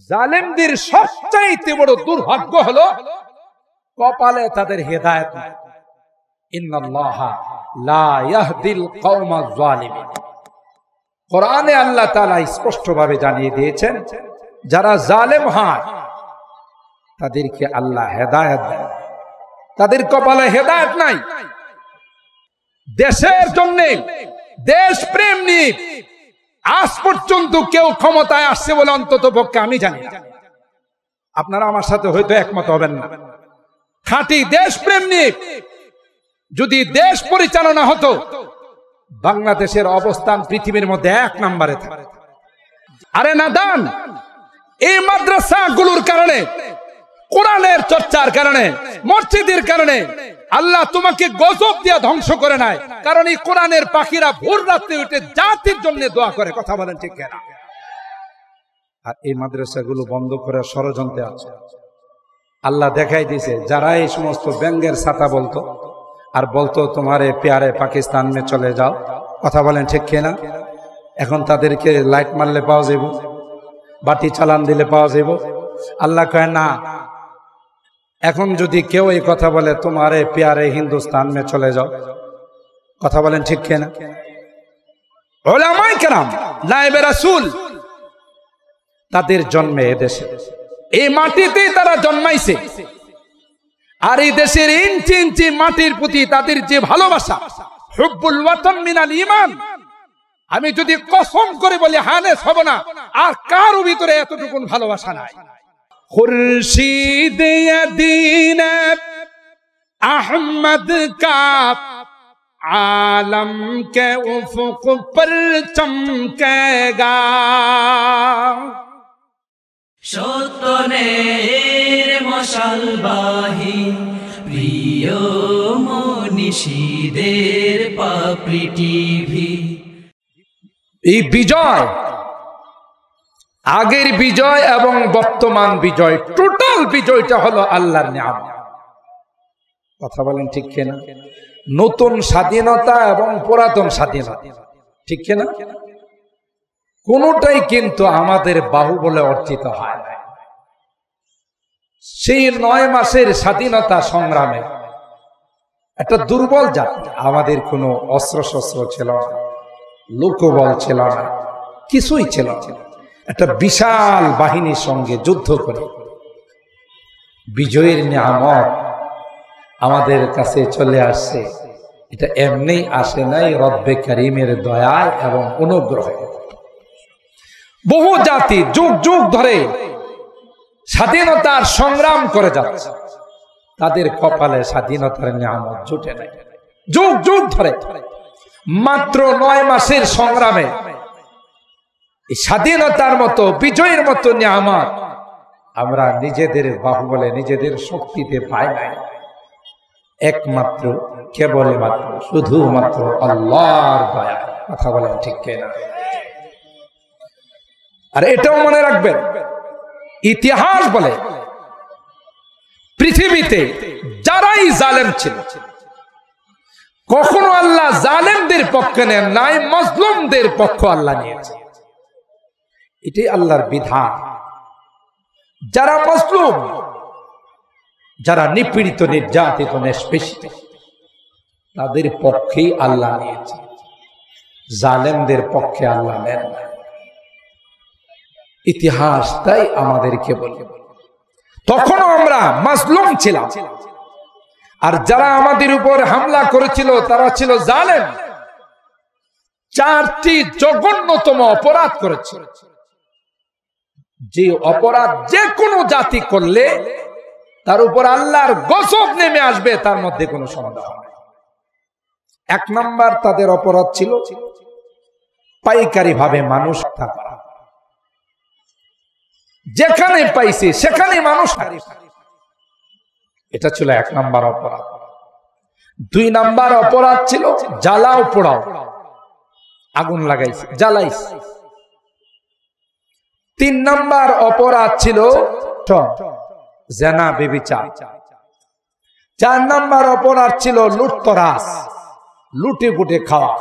জালেমদের সবচাইতে বড় দুর্ভাগ্য হলো কপালে তাদের হেদায়েত নাই। ইন্নাল্লাহা লা ইয়াহদিল কওমাজ জালিমিন। কোরআনে আল্লাহ তাআলা স্পষ্টভাবে জানিয়ে দিয়েছেন, যারা জালেম হয় তাদেরকে আল্লাহ হেদায়েত দেন, তাদের কপালে হেদায়েত নাই। দেশের জন্য দেশ প্রেম নিয়ে আজ পর্যন্ত কেউ ক্ষমতায় আসছে বলে অন্তত পক্ষে আমি জানি না। আপনারা আমার সাথে হয়তো একমত হবেন না। খাঁটি দেশ প্রেম নিয়ে যদি দেশ পরিচালনা হতো, বাংলাদেশের অবস্থান পৃথিবীর মধ্যে 1 নম্বরে থাকে। আরে নাদান, এই মাদ্রাসাগুলোর কারণে, কোরআনের চর্চার কারণে, মসজিদের কারণে আল্লাহ তোমাকে গজব দিয়ে ধ্বংস করে নাই। কারণ এই কোরআনের পাখিরা ভোর রাতে উঠে জাতির জন্য দোয়া করে। কথা বলেন ঠিক কিনা? আর এই মাদ্রাসাগুলো বন্ধ করার ষড়যন্ত্রে আছে। আল্লাহ দেখাই দিয়েছে, যারা এই সমস্ত ব্যঙ্গের ছাতা বলতো আর বলতো তোমারে প্যারে পাকিস্তান মে চলে যাও, কথা বলেন ঠিক কিনা? এখন তাদেরকে লাইট মারলে পাওয়া যাব, বাতি চালান দিলে পাওয়া যাব। আল্লাহ কয় না, এখন যদি কেউ এই কথা বলে তোমারে প্যারে হিন্দুস্তান মে চলে যাও, কথা বলেন ঠিক কিনা? উলামায়ে কেরাম, নায়েবে রাসূল, তাদের জন্মে এদেশে, এই মাটিতেই তারা জন্মাইছে। আর এই দেশের ইঞ্চি ইঞ্চি মাটির প্রতি তাদের যে ভালোবাসা, হুব্বুল ওয়াতান মিনাল ঈমান, আমি যদি কসম করে বলি হানেস হব না, আর কারো ভিতরে এতটুকু ভালোবাসা নাই। খুরশিদ দ্বীন আহমদ কা आलम के उफुक पर चमकेगा। সত্যের মশালবাহী প্রিয় মনীষীদের পাপড়ি টিভি। এই বিজয়, আগের বিজয় এবং বর্তমান বিজয়, টোটাল বিজয়টা হলো আল্লাহর নিয়ামত। কথা বলেন ঠিক কিনা? নতুন স্বাধীনতা এবং পুরাতন স্বাধীনতা, ঠিক কিনা? কোনটাই কিন্তু আমাদের বাহুবলে অর্জিত হয় না। সেই 9 মাসের স্বাধীনতা সংগ্রামে একটা দুর্বল জাতি, আমাদের কোনো অস্ত্র শস্ত্র ছিল না, লোকবল ছিল না, কিছুই ছিল না। একটা বিশাল বাহিনীর সঙ্গে যুদ্ধ করে বিজয়ের নিয়ামত আমাদের কাছে চলে আসছে। এটা এমনি আসে নাই, রব্বে কারীমের দয়ায় এবং অনুগ্রহে। বহু জাতি যুগ যুগ ধরে স্বাধীনতার সংগ্রাম করে যাচ্ছে, তাদের কপালে স্বাধীনতার নিয়ামত জুটে নাই। যুগ যুগ ধরে মাত্র 9 মাসের সংগ্রামে স্বাধীনতার মতো, বিজয়ের মতো নিয়ামত আমরা নিজেদের বাহুবলে, নিজেদের শক্তিতে পাই নাই। একমাত্র, কেবলমাত্র, শুধুমাত্র আল্লাহর দয়া। কথা বলেন ঠিক কিনা? আর এটাও মনে রাখবেন, ইতিহাস বলে পৃথিবীতে যারাই জালেম ছিল, কখনো আল্লাহ জালেমদের পক্ষে নেন নাই, মজলুমদের পক্ষ আল্লাহ নিয়েছে। এটাই আল্লাহর বিধান। যারা মজলুম, যারা নিপীড়িত, নির্যাতিত, নিষ্পেষিত, তাদের পক্ষেই আল্লাহ নিয়েছে, জালেমদের পক্ষে আল্লাহ নেন না। ইতিহাস তাই আমাদেরকে বলে, তখনও আমরা মাজলুম ছিলাম, আর যারা আমাদের উপর হামলা করেছিল তারা ছিল জালেম। 4টি জঘন্যতম অপরাধ করেছিল, যে অপরাধ যে কোনো জাতি করলে তার উপর আল্লাহর গজব নেমে আসবে, তার মধ্যে কোনো সন্দেহ নেই। 1 নাম্বার তাদের অপরাধ ছিল পাইকারি ভাবে মানুষ হত্যা করা। যেখানে পাইছে সেখানে মানুষ, এটা ছিল 1 নাম্বার অপরাধ। 2 নাম্বার অপরাধ ছিল জ্বালাও পোড়াও, আগুন লাগাইছে, জ্বালাইছে। 3 নাম্বার অপরাধ ছিল জেনা, ব্যভিচার। 4 নাম্বার অপরাধ ছিল লুটতরাজ, লুটে পুটে খাওয়া।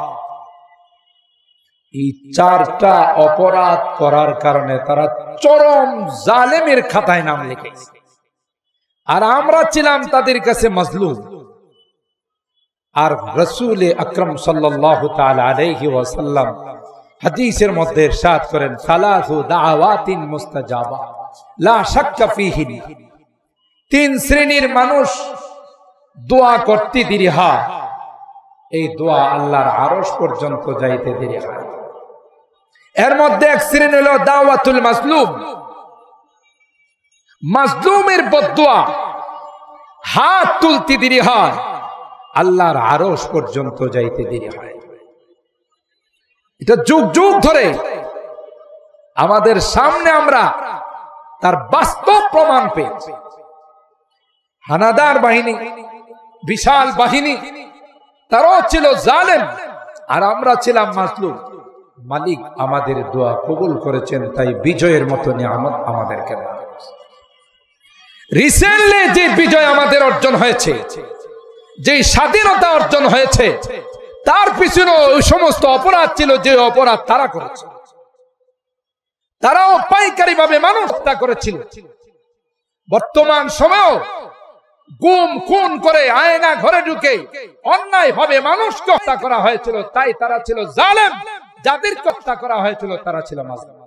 এই চারটা অপরাধ করার কারণে তারা চরম জালেমের খাতায় নাম লিখেছে, আর আমরা ছিলাম তাদের কাছে মাজলুম। আর রাসূল আকরাম সাল্লাল্লাহু তাআলা আলাইহি ওয়াসাল্লাম হাদিসের মধ্যে ইরশাদ করেন, সালাসু দাওয়াতিন মুস্তাজাবা লা শাক্কা ফীহিন। তিন শ্রেণীর মানুষ দোয়া করতে দেরি হয়, এই দোয়া আল্লাহর আরশ পর্যন্ত যাইতে দেরি হয়। এর মধ্যে এক শ্রেণী হলো দাওয়াতুল মাজলুম। মাজলুমের বদদোয়া হাত তুলতে দেরি হয়, আল্লাহর আরশ পর্যন্ত যাইতে দেরি হয়। এটা যুগ যুগ ধরে আমাদের সামনে আমরা তার বাস্তব প্রমাণ পেয়েছি। হানাদার বাহিনী, বিশাল বাহিনী, তারাও ছিল জালেম, আর আমরা ছিলাম মাজলুম। মালিক আমাদের দোয়া কবুল করেছেন, তাই বিজয়ের মতো নিয়ামত আমাদেরকে দান করেছেন। রিসেন্টলি যে বিজয় আমাদের অর্জন হয়েছে, যে স্বাধীনতা অর্জন হয়েছে, তার পিছনে ওই সমস্ত অপরাধ ছিল যে অপরাধ তারা করেছে। তারাও পাইকারি ভাবে মানুষ হত্যা করেছিল। বর্তমান সময়েও গুম খুন করে আয়না ঘরে ঢুকে অন্যায় ভাবে মানুষকে হত্যা করা হয়েছিল, তাই তারা ছিল জালেম। যাদের হত্যা করা হয়েছিল তারা ছিল মাজলুম।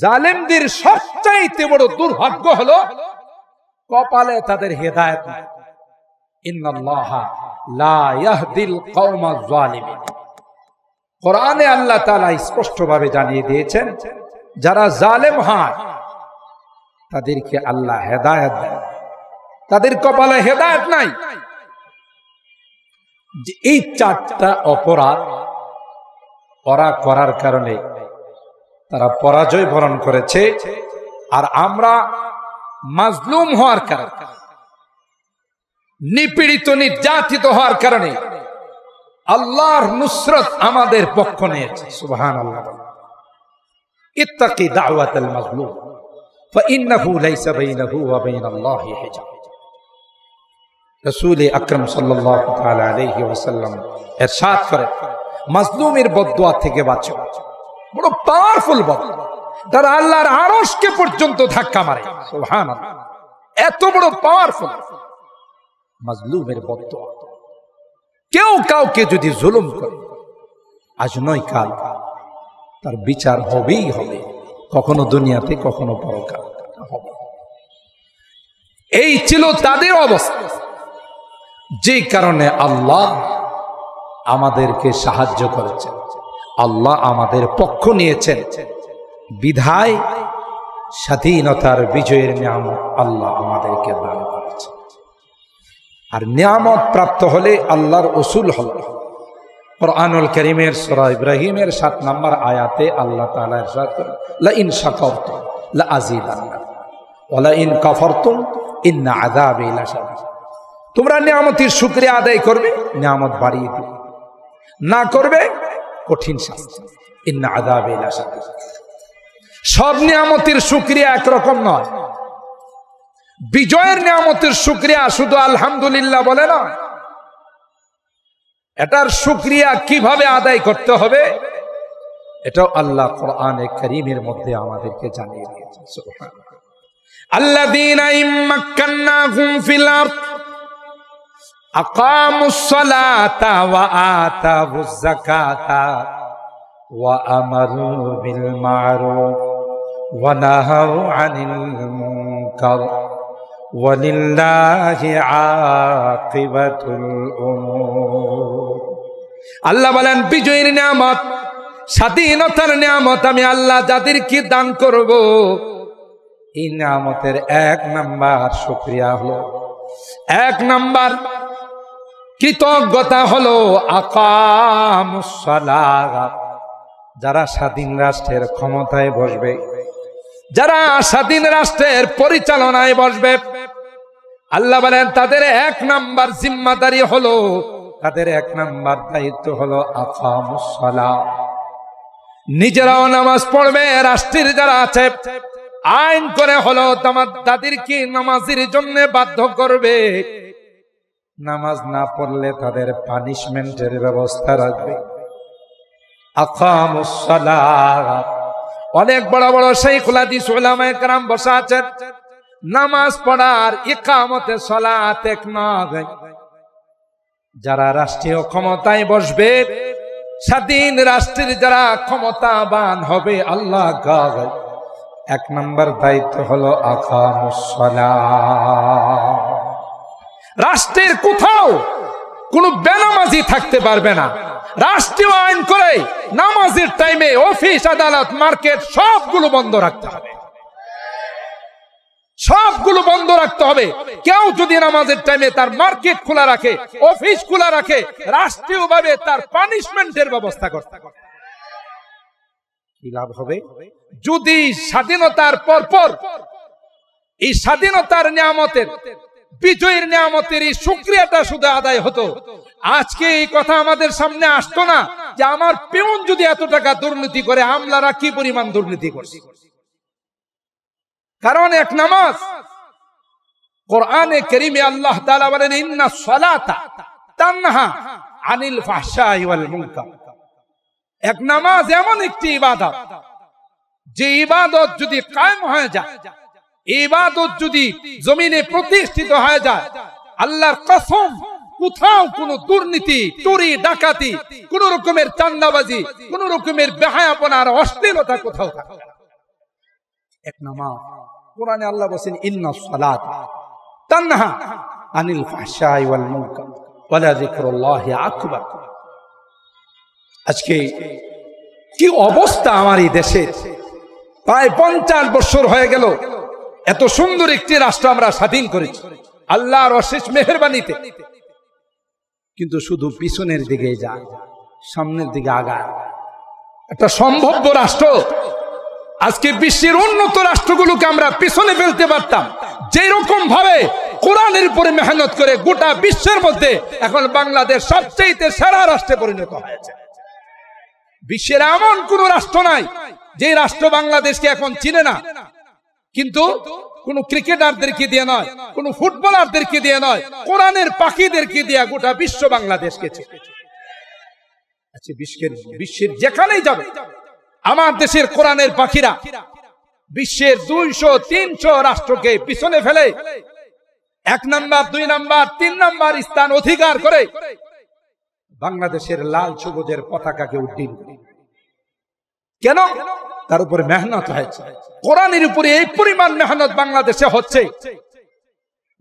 জালেমদের সবচাইতে বড় দুর্ভাগ্য হলো কপালে তাদের হেদায়েত নাই। ইন্নাল্লাহা লা ইয়াহদিল কওমাজ জালিমিন। কোরআনে আল্লাহ তাআলা স্পষ্টভাবে জানিয়ে দিয়েছেন, যারা জালেম হয় তাদেরকে আল্লাহ হেদায়েত দেন, তাদের কপালে হেদায়েত নাই। এই চারটা অপরাধ ওরা করার কারণে তারা পরাজয় বরণ করেছে, আর আমরা মাজলুম হওয়ার কারণে, নিপীড়িত নির্যাতিত হওয়ার কারণে আল্লাহর নুসরত আমাদের পক্ষ নিয়েছে। সুবহানাল্লাহ। ইত্তাকি দাওয়াতাল মাজলুম ফাইন্নাহু লাইসা বাইনাহু ওয়া বাইনাল্লাহি হিজাব। রাসূল আকরাম সাল্লাল্লাহু তাআলা আলাইহি ওয়াসাল্লাম ইরশাদ করেন, মাজলুমের বদদোয়া থেকে বাঁচো। বড় পাওয়ারফুল বদদোয়া, তারা আল্লাহর আরশকে পর্যন্ত ধাক্কা মারে। সুবহানাল্লাহ, এত বড় পাওয়ারফুল মাজলুমের বদদোয়া। কেউ কাউকে যদি জুলুম করে, আজ নয় কাল তার বিচার হবেই হবে, কখনো দুনিয়াতে কখনো পরকাল হবে। এই ছিল তাদের অবস্থা, যে কারণে আল্লাহ আমাদেরকে সাহায্য করেছেন, আল্লাহ আমাদের পক্ষ নিয়েছেন, বিধায় স্বাধীনতার বিজয়ের নিয়ামত আল্লাহ আমাদেরকে দান করেছেন। আর নিয়ামত প্রাপ্ত হলে আল্লাহর উসুল হল। কুরআনুল কারীমের সূরা ইব্রাহিমের 7 নম্বর আয়াতে আল্লাহ তাআলা ইরশাদ করেন, লা ইন শাকারতুম লা আযীদান্নাকুম ওয়া লা ইন কাফারতুম ইন্না আযাবি লাশাদীদ। তোমরা নিয়ামতের শুকরিয়া আদায় করবে, নিয়ামত বাড়িয়ে দিবে, না করবে কঠিন শাস্তি। ইন্না আযাবি লাশাদীদ। সব নিয়ামতের শুকরিয়া একরকম নয়। বিজয়ের নিয়ামতের শুকরিয়া শুধু আলহামদুলিল্লাহ বলে না, এটার শুকরিয়া কিভাবে আদায় করতে হবে এটাও আল্লাহ কোরআনে কারীমের মধ্যে আমাদেরকে জানিয়ে দিয়েছেন। সুবহানাল্লাহ। আল্লাযীনা ইম্মাক্কান্নাহুম ফিল আরদ আকামুস সালাতা ওয়া আতাবুজ যাকাতা ওয়া আমারু বিল মা'রুফ ওয়া নাহাউ আনিল মুনকার ওয়ালিল্লাহি আকিবাতুল উমুর। আল্লাহ বলেন, বিজয়ের নিয়ামত, স্বাধীনতার নিয়ামত আমি আল্লাহ যাদেরকে দান করব, এই নিয়ামতের 1 নাম্বার শুকরিয়া হলো, 1 নাম্বার কৃতজ্ঞতা হলো আকামুস সালাহ। যারা স্বাধীন রাষ্ট্রের ক্ষমতায় বসবে, যারা স্বাধীন রাষ্ট্রের পরিচালনায় বসবে, আল্লাহ বলেন তাদের 1 নাম্বার জিম্মাদারি হলো, তাদের 1 নাম্বার দায়িত্ব হলো আকামুস সালাহ। নিজেরাও নামাজ পড়বে, রাষ্ট্রের যারা আছে আইন করে হলো তাদেরকে নামাজের জন্য বাধ্য করবে। নামাজ না পড়লে তাদের পানিশমেন্টের ব্যবস্থা রাখবে। আকামুস সালাত। অনেক বড় বড় শাইখুল হাদিস উলামায়ে কেরাম বসা আছেন, নামাজ পড়ার ইকামতে সালাত এক নয়। যারা রাষ্ট্রীয় ক্ষমতায় বসবে, স্বাধীন রাষ্ট্রের যারা ক্ষমতাবান হবে, আল্লাহ গায় এক নম্বর দায়িত্ব হলো আকামুস সালাত। রাষ্ট্রের কোথাও কোনো বেনামাজি থাকতে পারবে না। রাষ্ট্রীয় আইন করে নামাজের টাইমে অফিস, আদালত, মার্কেট সবগুলো বন্ধ রাখতে হবে, সবগুলো বন্ধ রাখতে হবে। কেউ যদি নামাজের টাইমে তার মার্কেট খোলা রাখে, অফিস খোলা রাখে, রাষ্ট্রীয়ভাবে তার পানিশমেন্টের ব্যবস্থা করতে হবে। কি লাভ হবে? যদি স্বাধীনতার পরপর এই স্বাধীনতার নিয়ামতের, বিজয়ের নিয়ামতের এই শুকরিয়াটা শুধু আদায় হতো, আজকে এই কথা আমাদের সামনে আসতো না যে আমার পিয়ন যদি এত টাকা দুর্নীতি করে, আমলারা কি পরিমাণ দুর্নীতি করছে। কারণ এক নামাজ, কোরআনে কারীমে আল্লাহ তাআলা বলেন ইন্নাস সালাতা তানহা আনিল ফাহশাই ওয়াল মুনকার। এক নামাজ এমন একটি ইবাদত, যে ইবাদত যদি কায়েম হয়ে যায়, ইবাদত যদি জমিনে প্রতিষ্ঠিত হয়ে যায়, আল্লাহর কসম কোথাও কোনো দুর্নীতি, চুরি, ডাকাতি, কোন রকমের চাঁদাবাজি, কোন রকমের বেহায়াপনা আর অশ্লীলতা কোথাও থাকবে না। এক নামাজ, কোরআনে আল্লাহ বলেন ইন্নাস সালাতা তানহা আনিল ফাহশাই ওয়াল মুনকার ওয়ালা যিকরুল্লাহি আকবার। আজকে কি অবস্থা আমার এই দেশের! প্রায় 50 বছর হয়ে গেল এত সুন্দর একটি রাষ্ট্র আমরা স্বাধীন করেছি আল্লাহর অশেষ মেহেরবানিতে, কিন্তু শুধু পিছনের দিকে যায়, সামনের দিকে আগায়। একটা সম্ভাব্য রাষ্ট্র, আজকে বিশ্বের উন্নত রাষ্ট্রগুলোকে আমরা পিছনে ফেলতে পারতাম, যেরকম ভাবে কোরআনের উপরে মেহনত করে গোটা বিশ্বের মধ্যে এখন বাংলাদেশ সবচেয়ে সেরা রাষ্ট্রে পরিণত হয়েছে। বিশ্বের এমন কোন রাষ্ট্র নাই যে রাষ্ট্র বাংলাদেশকে এখন চিনে না, কিন্তু কোন ক্রিকেটারদেরকে দিয়ে নয়, কোন ফুটবলারদেরকে দিয়ে নয়, কোরআনের পাখিদেরকে দিয়ে গোটা বিশ্ব বাংলাদেশকে চিনে। আচ্ছা, বিশ্বের যেখানেই যাবে আমার দেশের কোরআনের পাখিরা বিশ্বের 200-300 রাষ্ট্রকে পিছনে ফেলে 1 নাম্বার, 2 নাম্বার, 3 নাম্বার স্থান অধিকার করে বাংলাদেশের লাল সবুজের পতাকাকে উড্ডীন করে। কেন? তার উপরে মেহনত হয়েছে। কোরআনের উপরে এই পরিমাণ মেহনত বাংলাদেশে হচ্ছে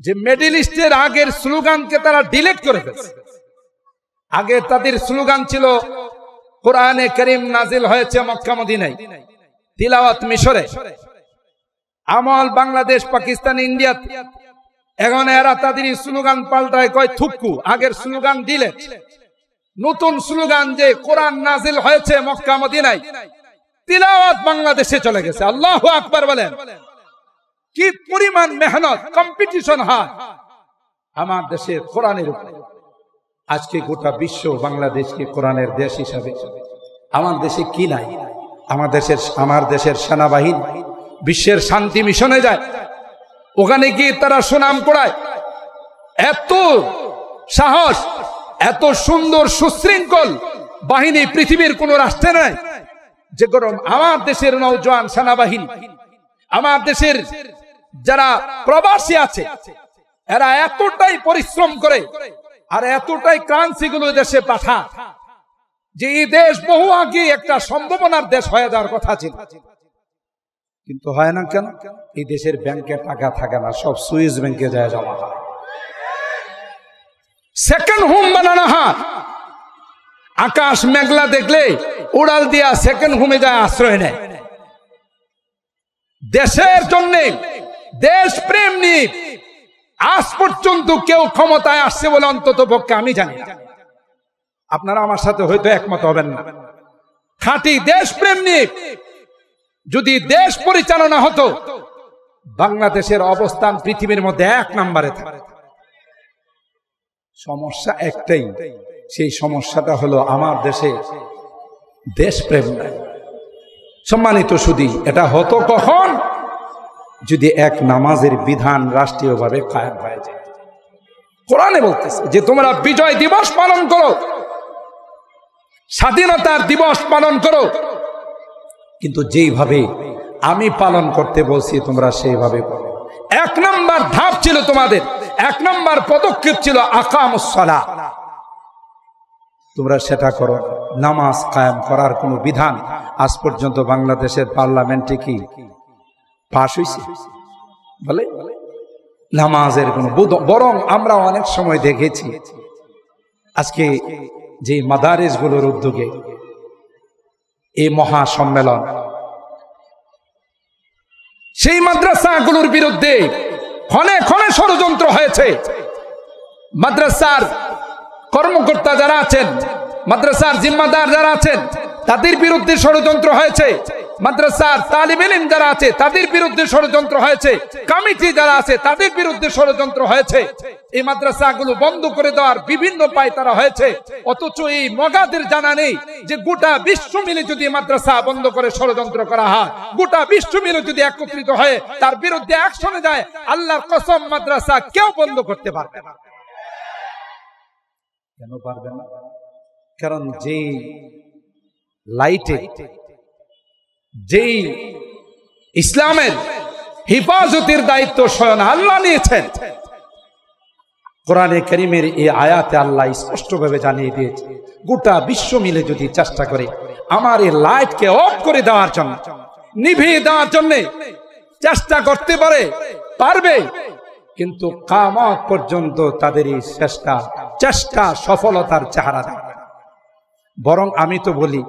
যে মিডল ইস্টের আগের স্লোগানকে তারা ডিলিট করে ফেলছে। আগে তাদের স্লোগান ছিল কোরআনে কারীম নাজিল হয়েছে মক্কা মদিনায়, তিলাওয়াত মিশরে, আমল বাংলাদেশ, পাকিস্তান, ইন্ডিয়া। এখন এরা তাদের স্লোগান পাল্টায়, কয় থুক্কু। আগের স্লোগান ডিলিট, নতুন স্লোগান যে কোরআন নাজিল হয়েছে মক্কা মদিনায়, তিলাওয়াত বাংলাদেশে চলে গেছে। আল্লাহু আকবার বলেন। কি পরিমাণ মেহনত, কম্পিটিশন হয় আমার দেশের কোরআনের উপরে। আজকে গোটা বিশ্ব বাংলাদেশকে কোরআনের দেশ হিসাবে, আমার দেশে কি নাই? আমার দেশের সেনাবাহিনী বিশ্বের শান্তি মিশনে যায়, ওখানে গিয়ে তারা সুনাম কুড়ায়। এত সাহস, এত সুন্দর সুশৃঙ্খল বাহিনী পৃথিবীর কোন রাষ্ট্রে নাই। যে গরম আমার দেশের নওজোয়ান সেনাবাহিনী, আমার দেশের যারা প্রবাসী আছে, এরা এতটাই পরিশ্রম করে আর এতটাই কারেন্সি গুলো দেশে পাঠা যে এই দেশ বহু আগে একটা সম্ভাবনার দেশ হয়ে যাওয়ার কথা ছিল, কিন্তু হয় না। কেন? এই দেশের ব্যাংকে টাকা থাকে না, সব সুইস ব্যাংকে যায় জমা হয়। সেকেন্ড হোম বানানো হয়। আকাশ মেঘলা দেখলে উড়াল দিয়া সেকেন্ড হোমে যায় আশ্রয় নেয়। দেশের জন্য, দেশ প্রেম নিয়ে আজ পর্যন্ত কেউ ক্ষমতায় আসছে বলে অন্তত পক্ষে আমি জানি না। আপনারা আমার সাথে হয়তো একমত হবেন না। খাঁটি দেশ প্রেম নিয়ে যদি দেশ পরিচালনা হতো, বাংলাদেশের অবস্থান পৃথিবীর মধ্যে 1 নম্বরে থাকে। সমস্যা একটাই, সেই সমস্যাটা হলো আমার দেশে দেশপ্রেম নাই। সম্মানিত সুধী, এটা হতো কখন? যদি এক নামাজের বিধান রাষ্ট্রীয়ভাবে কায়েম হয়ে যায়। কোরআনে বলতেছে যে তোমরা বিজয় দিবস পালন করো, স্বাধীনতার দিবস পালন করো, কিন্তু যেইভাবে আমি পালন করতে বলছি তোমরা সেইভাবে করো। 1 নম্বর ধাপ ছিল তোমাদের, 1 নম্বর পদক্ষেপ ছিল আকামুস সালাহ, তোমরা সেটা করো। নামাজ কায়েম করার কোনো বিধান আজ পর্যন্ত বাংলাদেশের পার্লামেন্টে কি পাশ হয়েছে? বলে নামাজের কোনো, বরং আমরা অনেক সময় দেখেছি আজকে যে মাদারিসগুলোর উদ্যোগে এই মহা সম্মেলন, সেই মাদ্রাসাগুলোর বিরুদ্ধে ক্ষণে ক্ষণে ষড়যন্ত্র হয়েছে। মাদ্রাসার কর্মকর্তা যারা আছেন, মাদ্রাসার জিম্মাদার যারা আছেন, তাদের বিরুদ্ধে ষড়যন্ত্র হয়েছে। মাদ্রাসার তালিব ইলম যারা আছে তাদের বিরুদ্ধে ষড়যন্ত্র হয়েছে। কমিটি যারা আছে তাদের বিরুদ্ধে ষড়যন্ত্র হয়েছে। এই মাদ্রাসাগুলো বন্ধ করে দেওয়ার বিভিন্ন পায়তারা হয়েছে। অথচ এই মগাদের জানা নেই যে গোটা বিশ্ব মিলে যদি মাদ্রাসা বন্ধ করে ষড়যন্ত্র করা হয়, গোটা বিশ্ব মিলে যদি একত্রিত হয়ে তার বিরুদ্ধে অ্যাকশনে যায়, আল্লাহর কসম মাদ্রাসা কেউ বন্ধ করতে পারবে না। কেন পারবে না? কারণ যেই লাইটে, যেই ইসলামের হিফাজতের দায়িত্ব স্বয়ং আল্লাহ নিয়েছেন, কোরআনে কারীমের এই আয়াতে আল্লাহ স্পষ্টভাবে জানিয়ে দিয়েছে, গোটা বিশ্ব মিলে যদি চেষ্টা করে আমার এই লাইটকে অফ করে দেওয়ার জন্য, নিভিয়ে দেওয়ার জন্য চেষ্টা করতে পারবে, কিন্তু কিয়ামত পর্যন্ত তাদের এই চেষ্টা সফলতার চেহারা দেখাবে। বরং আমি তো বলি,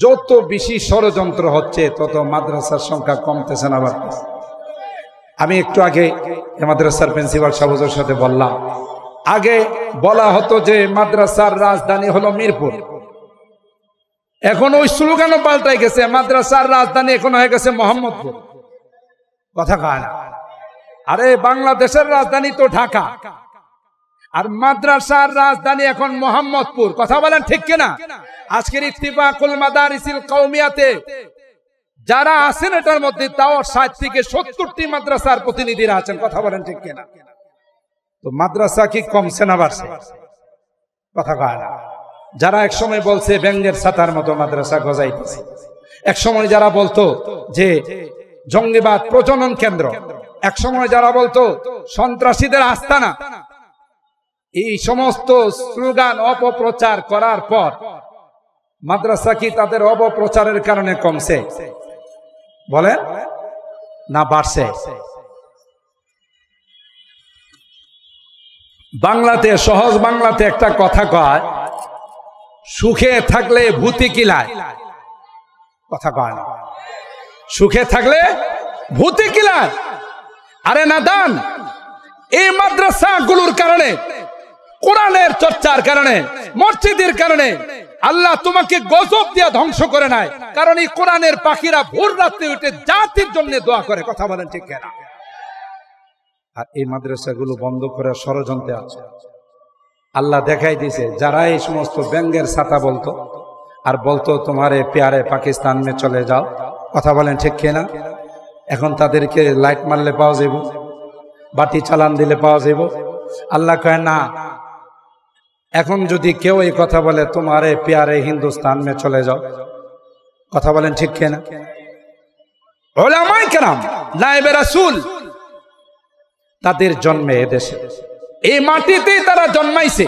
যত বেশি ষড়যন্ত্র হচ্ছে তত মাদ্রাসার সংখ্যা কমতেছে না বাড়তেছে। আমি একটু আগে মাদ্রাসার প্রিন্সিপাল সাহেবের সাথে বললাম, আগে বলা হতো যে মাদ্রাসার রাজধানী হলো মিরপুর, এখন ওই স্লোগানও পাল্টাই গেছে, মাদ্রাসার রাজধানী এখন হয়ে গেছে মোহাম্মদপুর। কথা কয় না? আরে বাংলাদেশের রাজধানী তো ঢাকা, আর মাদ্রাসার রাজধানী এখন মোহাম্মদপুর। কথা বলেন ঠিক কিনা? আজকের ইত্তিফাকুল মাদারিসিল কওমিয়াতে যারা আছেন এটার মধ্যে তাও 60 থেকে 70টি মাদ্রাসার প্রতিনিধিরা আছেন। কথা বলেন ঠিক কিনা? তো মাদ্রাসা কি কমছে না বাড়ছে? কথা কয় না? যারা একসময় বলছে ব্যাঙের ছাতার মতো মাদ্রাসা গজাইতেছে, একসময় যারা বলতো যে জঙ্গিবাদ প্রজনন কেন্দ্র, একসময় যারা বলতো সন্ত্রাসীদের আস্তানা, এই সমস্ত স্লোগান অপপ্রচার করার পর মাদ্রাসা কি তাদের অপপ্রচারের কারণে কমছে? বলেন না বাড়ছে? বাংলাতে, সহজ বাংলাতে একটা কথা কয়, সুখে থাকলে ভূতি কিলায়। কথা কয় না? সুখে থাকলে ভূতি কিলায়। আরে নাদান, এই মাদ্রাসাগুলোর কারণে, কোরআনের চর্চার কারণে, মসজিদের কারণে আল্লাহ তোমাকে গজব দিয়ে ধ্বংস করে নাই। কারণ এই কোরআনের পাখিরা ভোর রাত্রে উঠে জাতির জন্য দোয়া করে। কথা বলেন ঠিক কিনা? আর এই মাদ্রাসাগুলো বন্ধ করার ষড়যন্ত্রে আছে। আল্লাহ দেখাই দিয়েছে, যারা এই সমস্ত ব্যঙ্গের ছাতা বলতো আর বলতো তোমারে প্যারে পাকিস্তান মে চলে যাও, কথা বলেন ঠিক কিনা, এখন তাদেরকে লাইট মারলে পাওয়া যাব, বাতি চালান দিলে পাওয়া যাব। আল্লাহ কয় না, এখন যদি কেউ এই কথা বলে তোমারে প্যারে হিন্দুস্তান মে চলে যাও, কথা বলেন ঠিক কিনা? উলামায়ে কেরাম, নায়েবে রাসূল, তাদের জন্মে এদেশে, এই মাটিতেই তারা জন্মাইছে।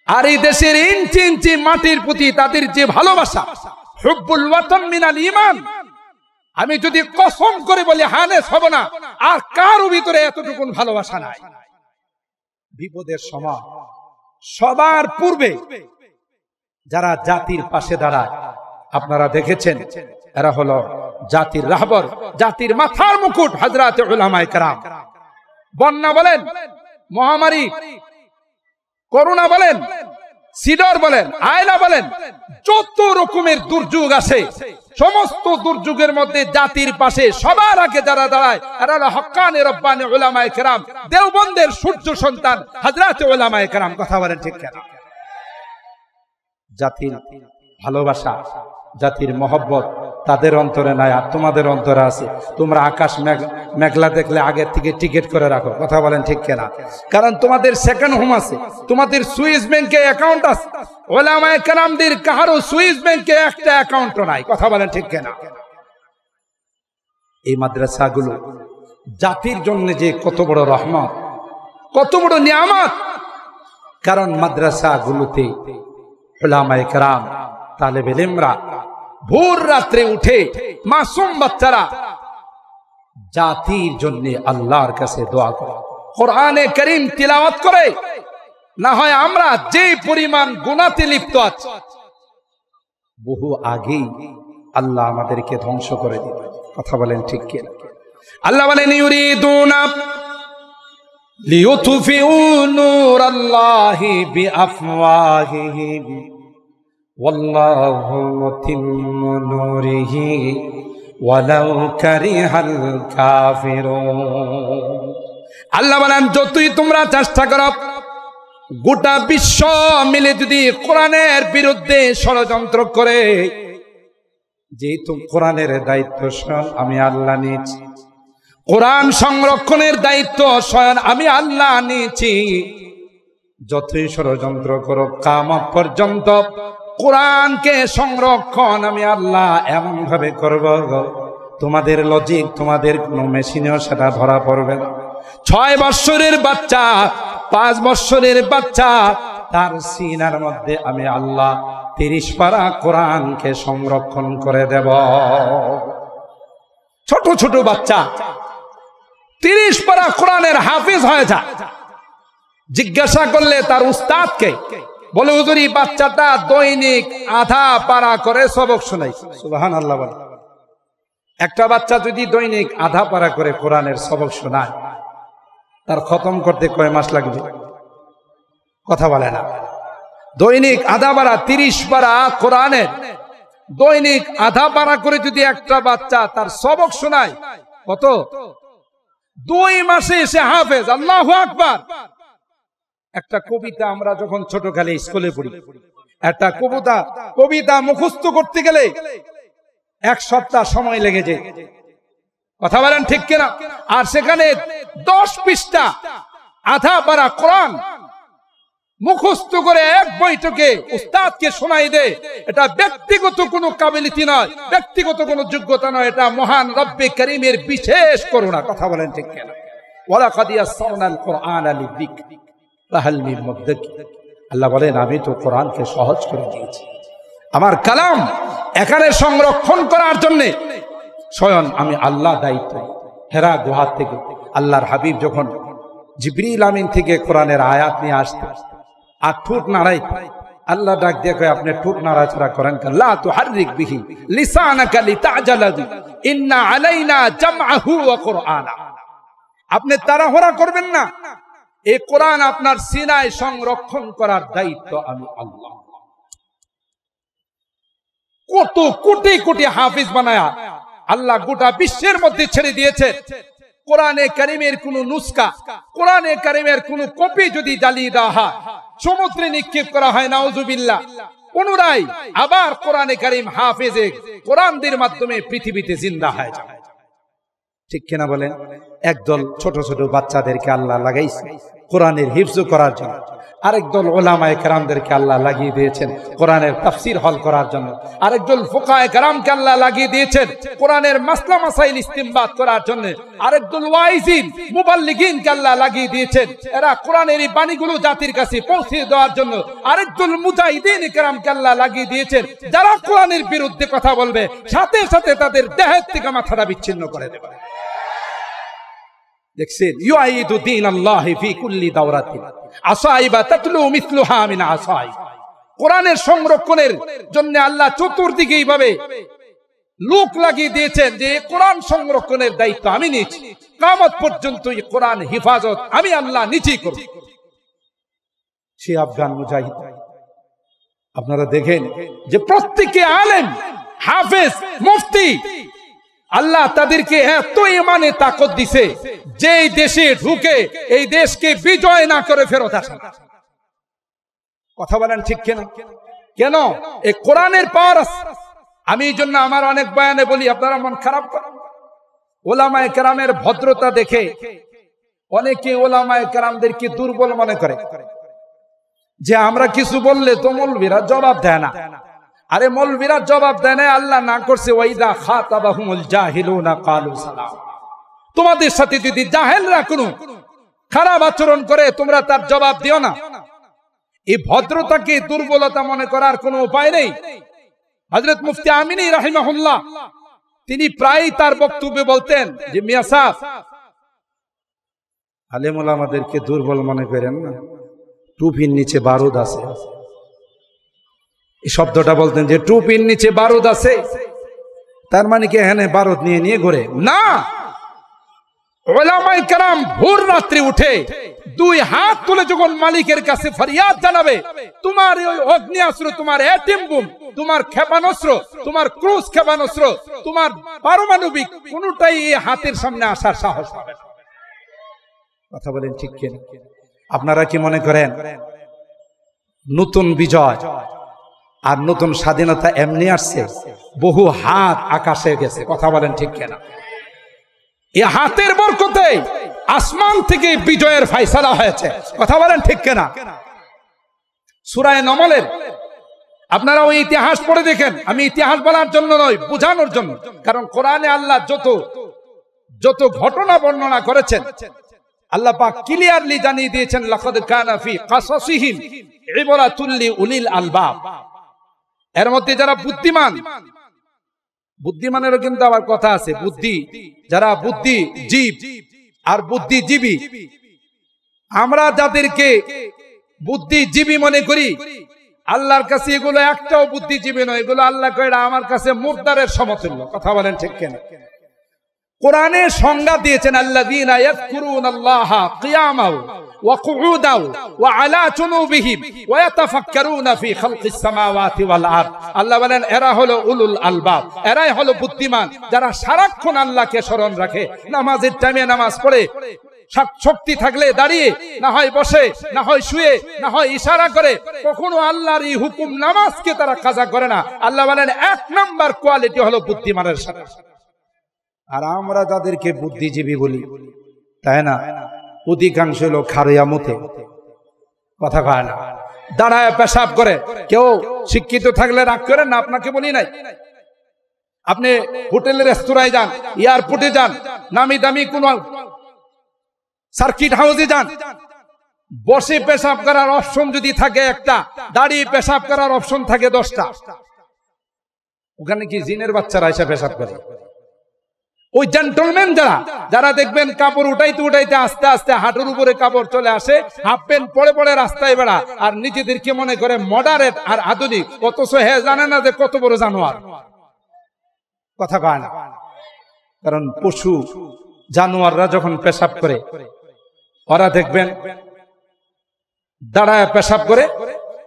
আর এই দেশের ইঞ্চি ইঞ্চি মাটির প্রতি তাদের যে ভালোবাসা, হুব্বুল ওয়াতান মিনাল ঈমান, আমি যদি কসম করে বলি হানেস হব না, আর কারো ভিতরে এতটুকু ভালোবাসা নাই। বিপদের সময় সবার পূর্বে যারা জাতির পাশে দাঁড়ায়, আপনারা দেখেছেন, এরা হলো জাতির রাহবর, জাতির মাথার মুকুট, হযরতে উলামায়ে কেরাম। বন্যা বলেন, মহামারী, করোনা বলেন, সিডর বলেন, আয়লা বলেন, যত রকমের দুর্যোগ আছে, সমস্ত দুর্যোগের মধ্যে জাতির পাশে সবার আগে যারা দাঁড়ায় এরা হলো হক্কানি রব্বানি উলামায়ে কেরাম, দেওবন্দের সূর্য সন্তান হযরতে উলামায়ে কেরাম। কথা বলেন ঠিক কিনা? জাতির ভালোবাসা জাতির মহব্বত তাদের অন্তরে নাই, আর তোমাদের অন্তরে আছে। তোমরা আকাশ মেঘলা দেখলে আগের থেকে টিকিট করে রাখো, কথা বলেন ঠিক কিনা? কারণ তোমাদের সেকেন্ড হোম আছে, তোমাদের সুইস ব্যাংকে অ্যাকাউন্ট আছে। ওলামায়ে কেরামদের কারো সুইস ব্যাংকে একটা অ্যাকাউন্টও নাই, কথা বলেন ঠিক কিনা? এই মাদ্রাসাগুলো জাতির জন্য যে কত বড় রহমত, কত বড় নিয়ামত। কারণ মাদ্রাসাগুলোতে উলামায়ে কেরাম, তালেবে ইলমরা ভোর রাত্রে উঠে মাসুম বাচ্চারা জাতির জন্য আল্লাহর কাছে দোয়া করে, কোরআনে কারীম তিলাওয়াত করে। না হয় আমরা যে পরিমাণ গুনাহতে লিপ্ত আছি, বহু আগেই আল্লাহ আমাদেরকে ধ্বংস করে দিবে, কথা বলেন ঠিক কি না? আল্লাহ বলেন ইউরিদুনা লিইউতফিউ নূরাল্লাহি বিআফওয়াহিহিম ওয়াল্লাহু মুতিম্মু নূরিহি ওয়ালাউ কারিহাল কাফিরুন। আল্লাহ বলেন যতই তোমরা চেষ্টা করো, গোটা বিশ্ব মিলে যদি কোরআনের বিরুদ্ধে ষড়যন্ত্র করে, যেহেতু কোরআনের দায়িত্ব স্বয়ং আমি আল্লাহ নিয়েছি, কোরআন সংরক্ষণের দায়িত্ব স্বয়ং আমি আল্লাহ নিয়েছি, যতই ষড়যন্ত্র করো কিয়ামত পর্যন্ত কোরআনকে সংরক্ষণ আমি আল্লাহ এমন ভাবে করব, তোমাদের লজিক, তোমাদের কোনো মেশিনেও সেটা ধরা পড়বে না। 6 বৎসরের বাচ্চা, 5 বৎসরের বাচ্চা, তার সিনার মধ্যে আমি আল্লাহ 30 পারা কোরআনকে সংরক্ষণ করে দেব। ছোট ছোট বাচ্চা 30 পারা কোরআনের হাফিজ হয়ে যায়। জিজ্ঞাসা করলে তার উস্তাদকে বলে, হুজুর এই বাচ্চাটা দৈনিক আধা পারা করে সবক শোনাই। সুবহানাল্লাহ বলে। একটা বাচ্চা যদি দৈনিক আধা পারা করে কোরআনের সবক শোনায়, তার খতম করতে কয় মাস লাগবে? কথা বলে না। দৈনিক আধা পারা 30 পারা কোরআনের দৈনিক আধা পারা করে যদি একটা বাচ্চা তার সবক শোনায়, কত? 2 মাসে সে হাফেজ। আল্লাহু আকবার। একটা কবিতা আমরা যখন ছোটকালে স্কুলে পড়ি, একটা কবিতা মুখস্থ করতে গেলে 1 সপ্তাহ সময় লেগে যায়, কথা বলেন ঠিক কিনা? আর সেখানে 10 পৃষ্ঠা আধা পারা কোরআন মুখস্থ করে এক বৈঠকে উস্তাদকে শোনাই দে। এটা ব্যক্তিগত কোনো কাবিলিয়ত নয়, ব্যক্তিগত কোনো যোগ্যতা নয়, এটা মহান রব্বে কারীমের বিশেষ করুণা, কথা বলেন ঠিক কিনা? ওয়ালাকাদ ইয়াসসারনাল কুরআনা লিযিকরি ফাহাল মিন মুদ্দাকির। আল্লাহ বলেন আমি তো কোরআনকে সহজ করে দিয়েছি, আমার কালাম এখানে সংরক্ষণ করার জন্য স্বয়ং আমি আল্লাহ দায়িত্ব। হেরা গুহা থেকে আল্লাহর হাবিব যখন জিবরিল আমিন থেকে কোরআনের আয়াত নিয়ে আসতেন, আর ঠোঁট নাড়াইতে, আল্লাহ ডাক দিয়ে কয় আপনি ঠোঁট নাড়াচাড়া করেন কেন? লা তুহাররিক বিহি লিসানাকা লিতাজালা বি ইন্না আলাইনা জামআহু ওয়া কুরআনা। আপনি তাড়াহুড়া করবেন না, এই কোরআন আপনার সিনায় সংরক্ষণ করার দায়িত্ব আমি আল্লাহ। কত কোটি কোটি হাফিজ বানায়া আল্লাহ গোটা বিশ্বের মধ্যে ছেড়ে দিয়েছে। কোরআনে কারীমের কোন নুসখা, কোরআনে কারীমের কোন কপি যদি জ্বালিয়ে দেওয়া হয়, সমুদ্রে নিক্ষেপ করা হয়, নাউজুবিল্লাহ, পুনরায় আবার কোরআনে কারীম হাফেজে কোরআনদের মাধ্যমে পৃথিবীতে জিন্দা হয়ে যায়, ঠিক কিনা বলেন? একদল ছোট ছোট বাচ্চাদেরকে আল্লাহ লাগাইছে কোরআনের হিফজ করার জন্য, আরেকদল উলামায়ে কেরামদেরকে আল্লাহ লাগিয়ে দিয়েছেন কোরআনের তাফসীর হল করার জন্য, আরেকদল ফুকায়ে কেরামকে আল্লাহ লাগিয়ে দিয়েছেন কোরআনের মাসলা মাসাইল ইস্তিমবাত করার জন্য, আরেকদল ওয়াইজিন মুবাল্লিগিনকে আল্লাহ লাগিয়ে দিয়েছেন এরা কোরআনের এই বাণীগুলো জাতির কাছে পৌঁছে দেওয়ার জন্য, আরেকদল মুজাহিদিন কেরামকে আল্লাহ লাগিয়ে দিয়েছেন যারা কোরআনের বিরুদ্ধে কথা বলবে সাথে সাথে তাদের দেহের থেকে মাথাটা বিচ্ছিন্ন করে দেবে। দেখছেন, ইউআইদু দীনাল্লাহি ফি কুল্লি দাওরাতিন আসাইবা তাতলু মিসলুহা মিন আসাই। কোরআনের সংরক্ষণের জন্য আল্লাহ চতুর্দিকে এইভাবে লোক লাগিয়ে দিয়েছেন যে কোরআন সংরক্ষণের দায়িত্ব আমি নিয়েছি, কিয়ামত পর্যন্ত এই কোরআন হিফাজত আমি আল্লাহ নিজেই করব। সে আফগান মুজাহিদ আপনারা দেখেন যে প্রত্যেকে আলেম, হাফেজ, মুফতি, আল্লাহ তাদেরকে এত ইমানে তাকত দিছে যে দেশে ঢুকে এই দেশকে বিজয় না করে ফেরত আসে। কথা বলেন ঠিক কিনা? কেন? এই কোরআনের পাওয়ার আছে। আমি এই জন্য আমার অনেক বয়ানে বলি, আপনারা মন খারাপ করেন। ওলামায়ে কেরামের ভদ্রতা দেখে অনেকে ওলামায়ে কেরামদেরকে দুর্বল মনে করে, যে আমরা কিছু বললে তো মৌলবীরা জবাব দেয় না। আরে মৌলবীরা জবাব দেয় না, আল্লাহ না করছে ওয়াইদা খাতাবাহুমুল জাহিলুনা ক্বালু সালাম। তোমাদের সাথে যদি জাহেলরা কোনো খারাপ আচরণ করে তোমরা তার জবাব দিও না। এই ভদ্রতাকে দুর্বলতা মনে করার কোনো উপায় নেই। হযরত মুফতি আমিনী রাহিমাহুল্লাহ তিনি প্রায় তার বক্তব্যে বলতেন যে মিয়া সাহেব, আলেম ওলামাদেরকে দুর্বল মনে করেন না, টুপির নিচে বারুদ আছে। এই শব্দটা বলতেন যে টুপির নিচে বারুদ আছে, তার মানে কি এখানে বারুদ নিয়ে নিয়ে ঘুরে না। ওলামায়ে কেরাম ভোর রাত্রি উঠে দুই হাত তুলে যখন মালিকের কাছে ফরিয়াদ জানাবে, তোমার ওই অগ্নিয়াস্ত্র, তোমার এটিএম বুম, তোমার ক্ষেপণাস্ত্র, তোমার ক্রুজ ক্ষেপণাস্ত্র, তোমার পারমাণবিক কোনটাই এই হাতের সামনে আসার সাহস পাবে না। কথা বলেন ঠিক কিনা? আপনারা কি মনে করেন নতুন বিজয় আর নতুন স্বাধীনতা এমনি আসছে? বহু হাত আকাশে গেছে। কথা বলেন ঠিক কিনা? এই হাতের বরকতে আসমান থেকে বিজয়ের ফয়সালা হয়েছে। কথা বলেন ঠিক কিনা? সূরা নমলের আপনারা ওই ইতিহাস পড়ে দেখেন। আমি ইতিহাস বলার জন্য নয়, বোঝানোর জন্য। কারণ কোরআনে আল্লাহ যত ঘটনা বর্ণনা করেছেন, আল্লাহ পাক ক্লিয়ারলি জানিয়ে দিয়েছেন, লাকাদ কানা ফি কাসাসিহিম ইবরাতুল লিউলিল আলবাব। এর মধ্যে যারা বুদ্ধিমান, বুদ্ধিমানেরও কিন্তু আবার কথা আছে, বুদ্ধি যারা বুদ্ধিজীব আর বুদ্ধিজীবী। আমরা যাদেরকে বুদ্ধিজীবী মনে করি, আল্লাহর কাছে এগুলো একটাও বুদ্ধিজীবী নয়। এগুলো আল্লাহ কয় আমার কাছে মুর্দারের সমতুল্য। কথা বলেন ঠিক কিনা? কোরআনে সংজ্ঞা দিয়েছেন আল্লাযীনা ইয়াযকুরুনাল্লাহা কিয়ামান ওয়া কুউদান ওয়া আলা জুনুবিহিম ওয়া ইয়াতাফাক্কারুনা ফি খালকিস সামাওয়াতি ওয়াল আরদ। আল্লাহ বলেন এরা হলো উলুল আলবাব, এরাই হলো বুদ্ধিমান, যারা সারাক্ষণ আল্লাহকে স্মরণ রাখে। নামাজের টাইমে নামাজ পড়ে, শক্তি থাকলে দাঁড়িয়ে, না হয় বসে, না হয় শুয়ে, না হয় ইশারা করে, কখনো আল্লাহর এই হুকুম নামাজকে তারা কাজা করে না। আল্লাহ বলেন এক নাম্বার কোয়ালিটি হলো বুদ্ধিমানের সাথে। আর আমরা যাদেরকে বুদ্ধিজীবী বলি, তাই না, অধিকাংশ লোক খারিয়া মুতে, কথা কয় না, দাঁড়ায় পেশাব করে। কেউ শিক্ষিত থাকলে রাগ করেন না, আপনাকে বলি নাই। আপনি হোটেলের রেস্তোরাঁয় যান, এয়ারপোর্টে যান, নামি দামি কোন সার্কিট হাউসে যান, বসে পেশাব করার অপশন যদি থাকে একটা, দাঁড়িয়ে পেশাব করার অপশন থাকে 10টা। ওখানে কি জিনের বাচ্চারা এসে পেশাব করে? ওই জেন্টলম্যান যারা দেখবেন কাপড় উঠাইতে উঠাইতে আস্তে আস্তে হাঁটুর উপরে কাপড় চলে আসে, হাফ প্যান্ট পরে পরে রাস্তায় বেড়া, আর নিজেদেরকে মনে করে মডারেট আর আধুনিক, অথচ হে জানে না যে কত বড় জানোয়ার। কথা কয় না। কারণ পশু জানোয়াররা যখন পেশাব করে, ওরা দেখবেন দাঁড়ায় পেশাব করে,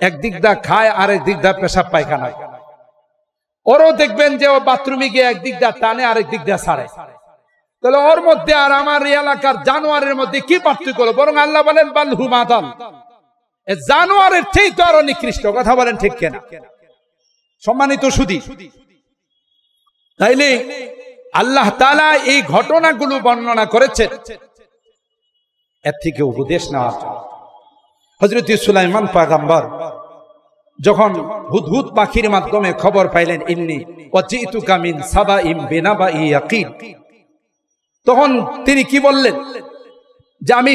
একদিক দা খায় আর একদিক দা পেশাব পায়খানা। ওরও দেখবেন যে ও বাথরুমে গিয়ে একদিক দা টানে আর একদিক দা ছাড়ে। তাহলে ওর মধ্যে আর আমার এলাকার জানোয়ারের মধ্যে কি পার্থক্য হলো? বরং আল্লাহ বলেন বাল হুম আদাল, জানোয়ারের ঠিক তো আরো নিকৃষ্ট। কথা বলেন ঠিক কিনা? সম্মানিত সুধী, তাইলে আল্লাহ তাআলা এই ঘটনাগুলো বর্ণনা করেছেন এর থেকে উপদেশ নেওয়ার জন্য। হযরত সুলাইমান পয়গম্বর যখন হুদহুদ পাখির মাধ্যমে খবর পাইলেন, ইন্নী ওয়াজিতুকা মিন সাবাইম বিনাবাই ইয়াকিন, তখন তিনি কি বললেন? যে আমি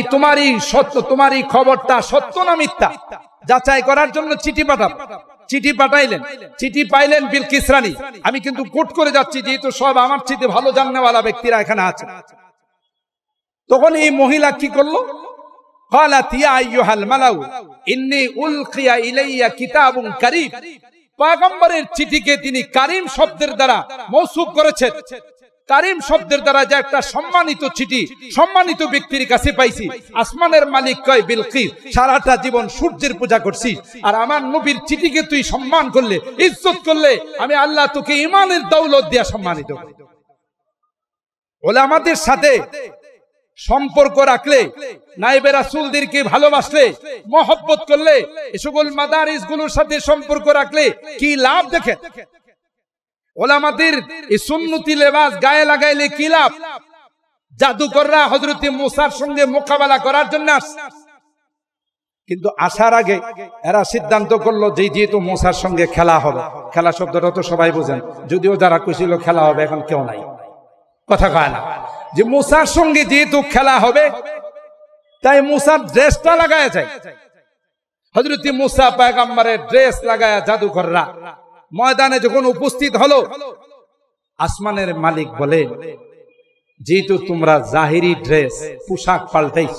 তোমারই খবরটা সত্য না মিথ্যা যাচাই করার জন্য চিঠি পাঠাবো। চিঠি পাঠাইলেন, চিঠি পাইলেন বিলকিস রানী। আমি কিন্তু কোট করে যাচ্ছি, যেহেতু সব আমার চিঠি ভালো জাননেওয়ালা ব্যক্তিরা এখানে আছে। তখন এই মহিলা কি করলো? قالت يا ايها الملأ اني القي الي كتاب كريم। পয়গম্বরের চিঠিকে তিনি কারীম শব্দের দ্বারা মৌসুফ করেছেন। কারীম শব্দের দ্বারা যে একটা সম্মানিত চিঠি সম্মানিত ব্যক্তির কাছে পাইছি। আসমানের মালিক কয় বিলকিস, সারাটা জীবন সূর্যের পূজা করছি, আর আমার নবীর চিঠিকে তুই সম্মান করলে, ইজ্জত করলে, আমি আল্লাহ তোকে ঈমানের দৌলত দিয়া সম্মানিত করি। ওলামাদের সাথে সম্পর্ক রাখলে, নায়েবে রাসূলদেরকে ভালোবাসলে, মহব্বত করলে, এই সকল মাদারিস গুলোর সাথে সম্পর্ক রাখলে কি লাভ দেখেন? ওলামাদের এই সুন্নতি লেবাস গায়ে লাগাইলে কি লাভ? জাদুকররা হযরত মুসার সঙ্গে মোকাবেলা করার জন্য আসছে, কিন্তু আসার আগে এরা সিদ্ধান্ত করলো যে যেহেতু মুসার সঙ্গে খেলা হবে, খেলা শব্দটা তো সবাই বুঝেন, যদিও যারা কইছিল খেলা হবে এখন কেউ নাই, কথা কয় না, যে মুসার সঙ্গে যেহেতু খেলা হবে তাই মুসার ড্রেসটা লাগায় যায়। হযরত মুসা পয়গম্বরের ড্রেস লাগায়া জাদুকররা ময়দানে যখন উপস্থিত হলো, আসমানের মালিক বলে, যেহেতু তোমরা জাহিরি ড্রেস পোশাক পাল্টাইছ,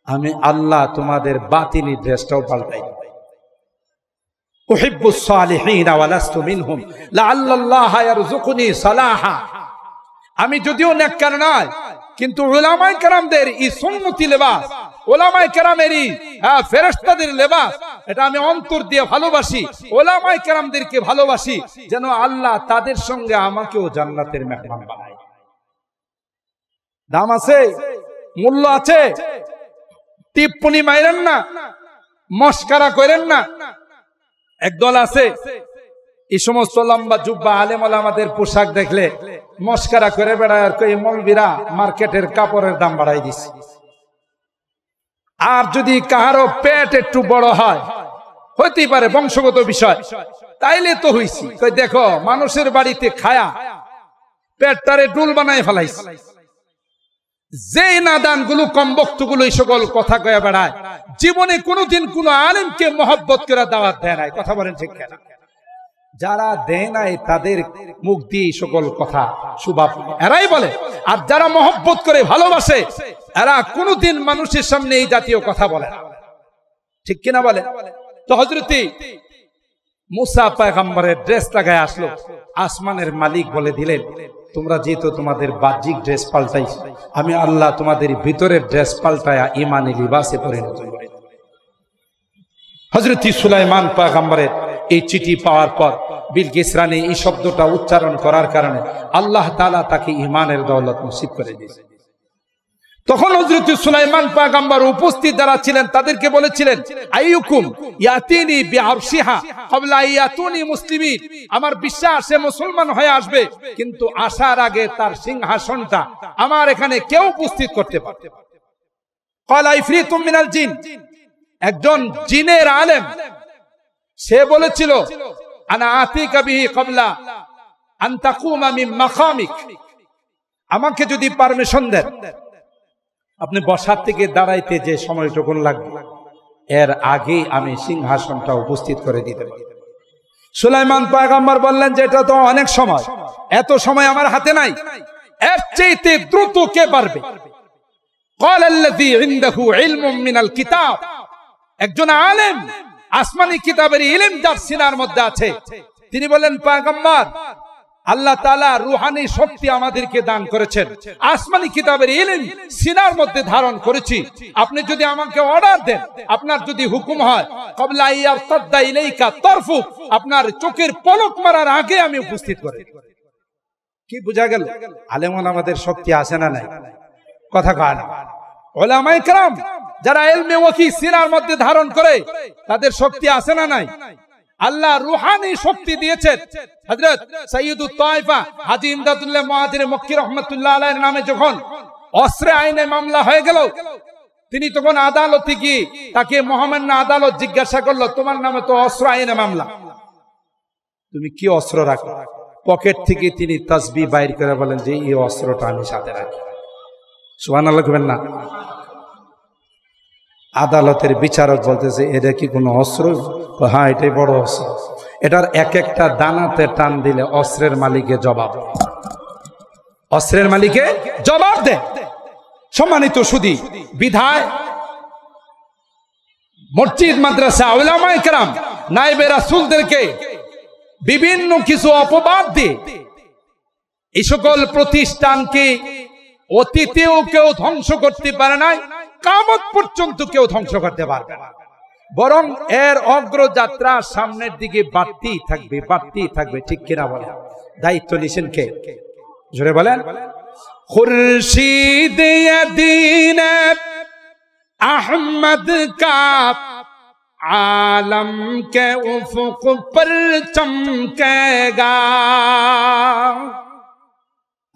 আমি আল্লাহ তোমাদের বাতিনি ড্রেসটাও পাল্টাই। উহিব্বুস সালিহিন ওয়া লাস্তু মিনহুম লাআল্লাল্লাহা ইয়ারযুকুনি সালাহা। আমি যদিও নেককার নয়, কিন্তু উলামায়ে কেরামদের এই সুন্নতি লেবাস, উলামায়ে কেরামেরই ফেরেশতাদের লেবাস, এটা আমি অন্তর দিয়ে ভালোবাসি, উলামায়ে কেরামদেরকে ভালোবাসি, যেন আল্লাহ তাদের সঙ্গে আমাকেও জান্নাতের মেহমান বানায়। দাম আছে, মূল্য আছে, টিপ্পনি মাইরেন না, মস্কারা করেন না। একদল আছে এই সমস্ত লম্বা জুব্বা আলেম ওলামাদের পোশাক দেখলে মস্কারা করে বেড়ায়, আর কই মৌলবীরা মার্কেটের কাপড়ের দাম বাড়াই দিছে। আর যদি কাহারো পেট একটু বড় হয়, হইতেই পারে বংশগত বিষয়, তাইলে তো হইছি, কই দেখো মানুষের বাড়িতে খায়া পেটটারে ডুল বানায় ফেলাইছে। যে নাদান গুলো কমবক্ত গুলো এই সকল কথা কয়ে বেড়ায়, জীবনে কোনোদিন কোন আলেমকে মহব্বত করে দাওয়াত দেয় নাই, কথা বলেন ঠিক কিনা? যারা দেয় নাই তাদের মুখ দিয়ে সকল কথা সুবাব এরাই বলে, আর যারা মহব্বত করে ভালোবাসে এরা কোনোদিন মানুষের সামনে এই জাতীয় কথা বলে না, ঠিক কিনা বলে? তো হযরত মুসা পয়গম্বরের ড্রেস লাগায় আসলো, আসমানের মালিক বলে দিলেন, তোমরা যেহেতু তোমাদের বাহ্যিক ড্রেস পাল্টাইছ, আমি আল্লাহ তোমাদের ভিতরের ড্রেস পাল্টায়া ইমানি লিবাসে পরিণত করি। হযরত সুলাইমান পয়গম্বরের এই চিঠি পাওয়ার পর বিলকিস রানী এই শব্দটা উচ্চারণ করার কারণে আল্লাহ তাআলা তাকে ঈমানের দৌলত নসিব করে দিয়েছে। তখন হযরত সুলাইমান পয়গম্বর উপস্থিত যারা ছিলেন তাদেরকে বলেছিলেন, আইয়ুকুম ইয়াতিনি বিআরশিহা ক্বাবলা ইয়াতুনি মুসলিমিন, আমার বিশ্বাস সে মুসলমান হয়ে আসবে, কিন্তু আসার আগে তার সিংহাসনটা আমার এখানে কেউ উপস্থিত করতে পারবে। ক্বালা ইফরিতুম মিনাল জিন, একজন জিনের আলেম, সে বলেছিল, আনা আতিকা বিহি ক্বাবলা আন তাকুমা মিন মাকামিক, আমাকে যদি পারমিশন দেন আপনি বসার থেকে দাঁড়াইতে যে সময়টুকু লাগবে এর আগে আমি সিংহাসনটা উপস্থিত করে দিতে পারি। সুলাইমান পয়গম্বর বললেন যে এটা তো অনেক সময়, এত সময় আমার হাতে নাই, এর চাইতে দ্রুত কে পারবে? ক্বালা আল্লাযী ইনদাহু ইলমুম মিনাল কিতাব, একজন আলেম আসমানি কিতাবের ইলম যার সিনার মধ্যে আছে, তিনি বললেন, পয়গম্বর আল্লাহ তাআলা রূহানি শক্তি আমাদেরকে দান করেছেন, আসমানি কিতাবের ইলম সিনার মধ্যে ধারণ করেছি, আপনি যদি আমাকে অর্ডার দেন, আপনার যদি হুকুম হয়, ক্বাবলা ইয়ারতাদ্দা ইলাইকা তারফুক, আপনার চোখের পলক মারার আগে আমি উপস্থিত করি। কি বোঝা গেল? আলেম ওলামাদের শক্তি আছে না নাই? কথা কয় না। উলামায়ে কেরাম যারা ইলমে ওয়াহি সিনার মধ্যে ধারণ করে তাদের শক্তি আছে না নাই? আল্লাহ রূহানি শক্তি দিয়েছেন। হযরত সাইয়্যিদুত তায়েফা হাজী ইমদাদুল্লাহ মুআযির মক্কি রাহমাতুল্লাহ আলাইহির নামে যখন অস্ত্রে আইনে মামলা হয়ে গেল, তিনি তখন আদালতে গিয়ে তাকে মহামান্য আদালত জিজ্ঞাসা করলো, তোমার নামে তো অস্ত্র আইনে মামলা, তুমি কি অস্ত্র রাখো? পকেট থেকে তিনি তাসবিহ বাইর করে বলেন যে এই অস্ত্রটা আমি সাথে রাখি। সুবহানাল্লাহ কইবেন না? আদালতের বিচারক বলতেছে, এটা কি কোনো অস্ত্র? হ্যাঁ, এটাই বড় অস্ত্র। এটার এক একটা দানাতে টান দিলে অস্ত্রের মালিকে জবাব, অস্ত্রের মালিকে জবাব দেয়। সম্মানিত সুধী, বিধায় মসজিদ মাদ্রাসা উলামায়ে কেরাম নায়েবে রাসূলদেরকে বিভিন্ন কিছু অপবাদ দিয়ে এই সকল প্রতিষ্ঠানকে অতীতেও কেউ ধ্বংস করতে পারে নাই, কিয়ামত পর্যন্ত কেউ ধ্বংস করতে পারবে না, বরং এর অগ্রযাত্রা সামনের দিকে বাড়তেই থাকবে, বাড়তেই থাকবে। ঠিক কিনা বলেন? দায়িত্ব নিছেন কে? জোরে বলেন। খুরশিদ দ্বীন আহমদ কা आलम के उफुक पर चमकेगा।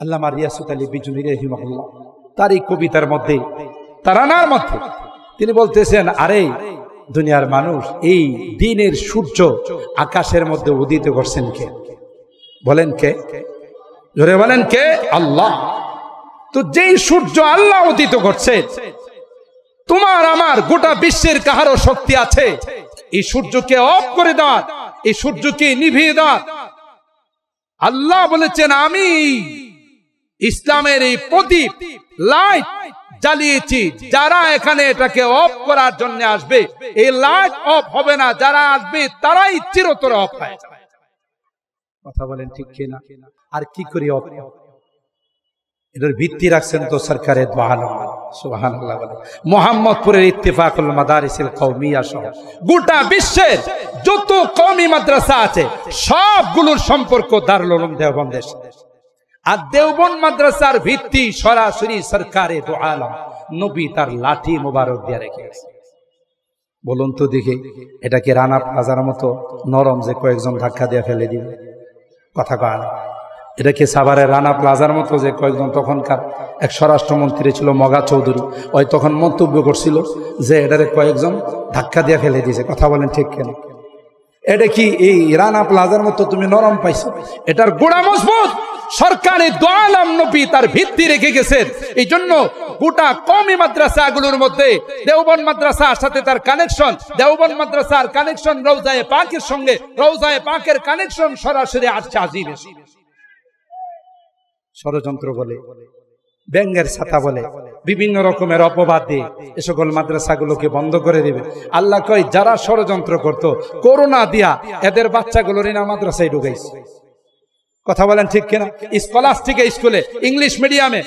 আল্লামা রিয়াসত আলী বিজুলী রাহিমাহুল্লাহ তার এই কবিতার মধ্যে, তারানার মধ্যে তিনি বলতেছেন, আরে দুনিয়ার মানুষ, এই দিনের সূর্য আকাশের মধ্যে উদিত করছেন কে? বলেন কে? জোরে বলেন কে? আল্লাহ। তো যেই সূর্য আল্লাহ উদিত করছে, তোমার আমার গোটা বিশ্বের কাহারও শক্তি আছে এই সূর্যকে অফ করে দেওয়ার, এই সূর্যকে নিভিয়ে দেওয়ার? আল্লাহ বলেছেন, আমি ইসলামের এই প্রদীপ লাইট জ্বালিয়েছি, যারা এখানে এটাকে অফ করার জন্য আসবে এই লাইট অফ হবে না, যারা আসবে তারাই চিরতরে অফ হয়। কথা বলেন ঠিক কিনা? আর কি করি অফ? এটার ভিত্তি রাখছেন তো সরকারে দো আলম, সুবহানাল্লাহ। মোহাম্মদপুরের ইত্তেফাকুল মাদারিসিল কওমিয়া সহ গোটা বিশ্বের যত কওমি মাদ্রাসা আছে সবগুলোর সম্পর্ক দারুল উলুম দেওবন্দের সাথে। আর দেওবন্দ মাদ্রাসার ভিত্তি সরাসরি সরকারে দো আলম, নবী তার লাঠি মোবারক দিয়ে রেখেছে। বলুন তো দেখি, এটা কি রানা প্লাজার মতো নরম যে কয়েকজন ধাক্কা দিয়ে ফেলে দিবে? কথা কয় না। এটা কি সাভারের রানা প্লাজার মতো যে কয়েকজন, তখনকার এক স্বরাষ্ট্রমন্ত্রী ছিল মগা চৌধুরী, ওই তখন মন্তব্য করছিল যে এটারে কয়েকজন ধাক্কা দিয়ে ফেলে দিয়েছে। কথা বলেন ঠিক কেন? এটা কি এই রানা প্লাজার মতো তুমি নরম পাইছো? এটার গোড়া মজবুত, সরকারি দো আলম নবী তার ভিত্তি রেখে গেছেন। এই জন্য গোটা কওমি মাদ্রাসাগুলোর মধ্যে দেওবন্দ মাদ্রাসার সাথে তার কানেকশন, দেওবন্দ মাদ্রাসার কানেকশন রওজায়ে পাকের সঙ্গে, রওজায়ে পাকের কানেকশন সরাসরি আসছে আজিমে। ষড়যন্ত্র বলে, ব্যঙ্গের ছাতা বলে, বিভিন্ন রকমের অপবাদ দিয়ে এ সকল মাদ্রাসাগুলোকে বন্ধ করে দিবে। আল্লাহ কয়, যারা ষড়যন্ত্র করত করোনা দিয়া এদের বাচ্চাগুলোর না মাদ্রাসায় ঢুকাইছে। কথা বলেন ঠিক কিনা? স্কলাস্টিক স্কুলে, ইংলিশ মিডিয়ামে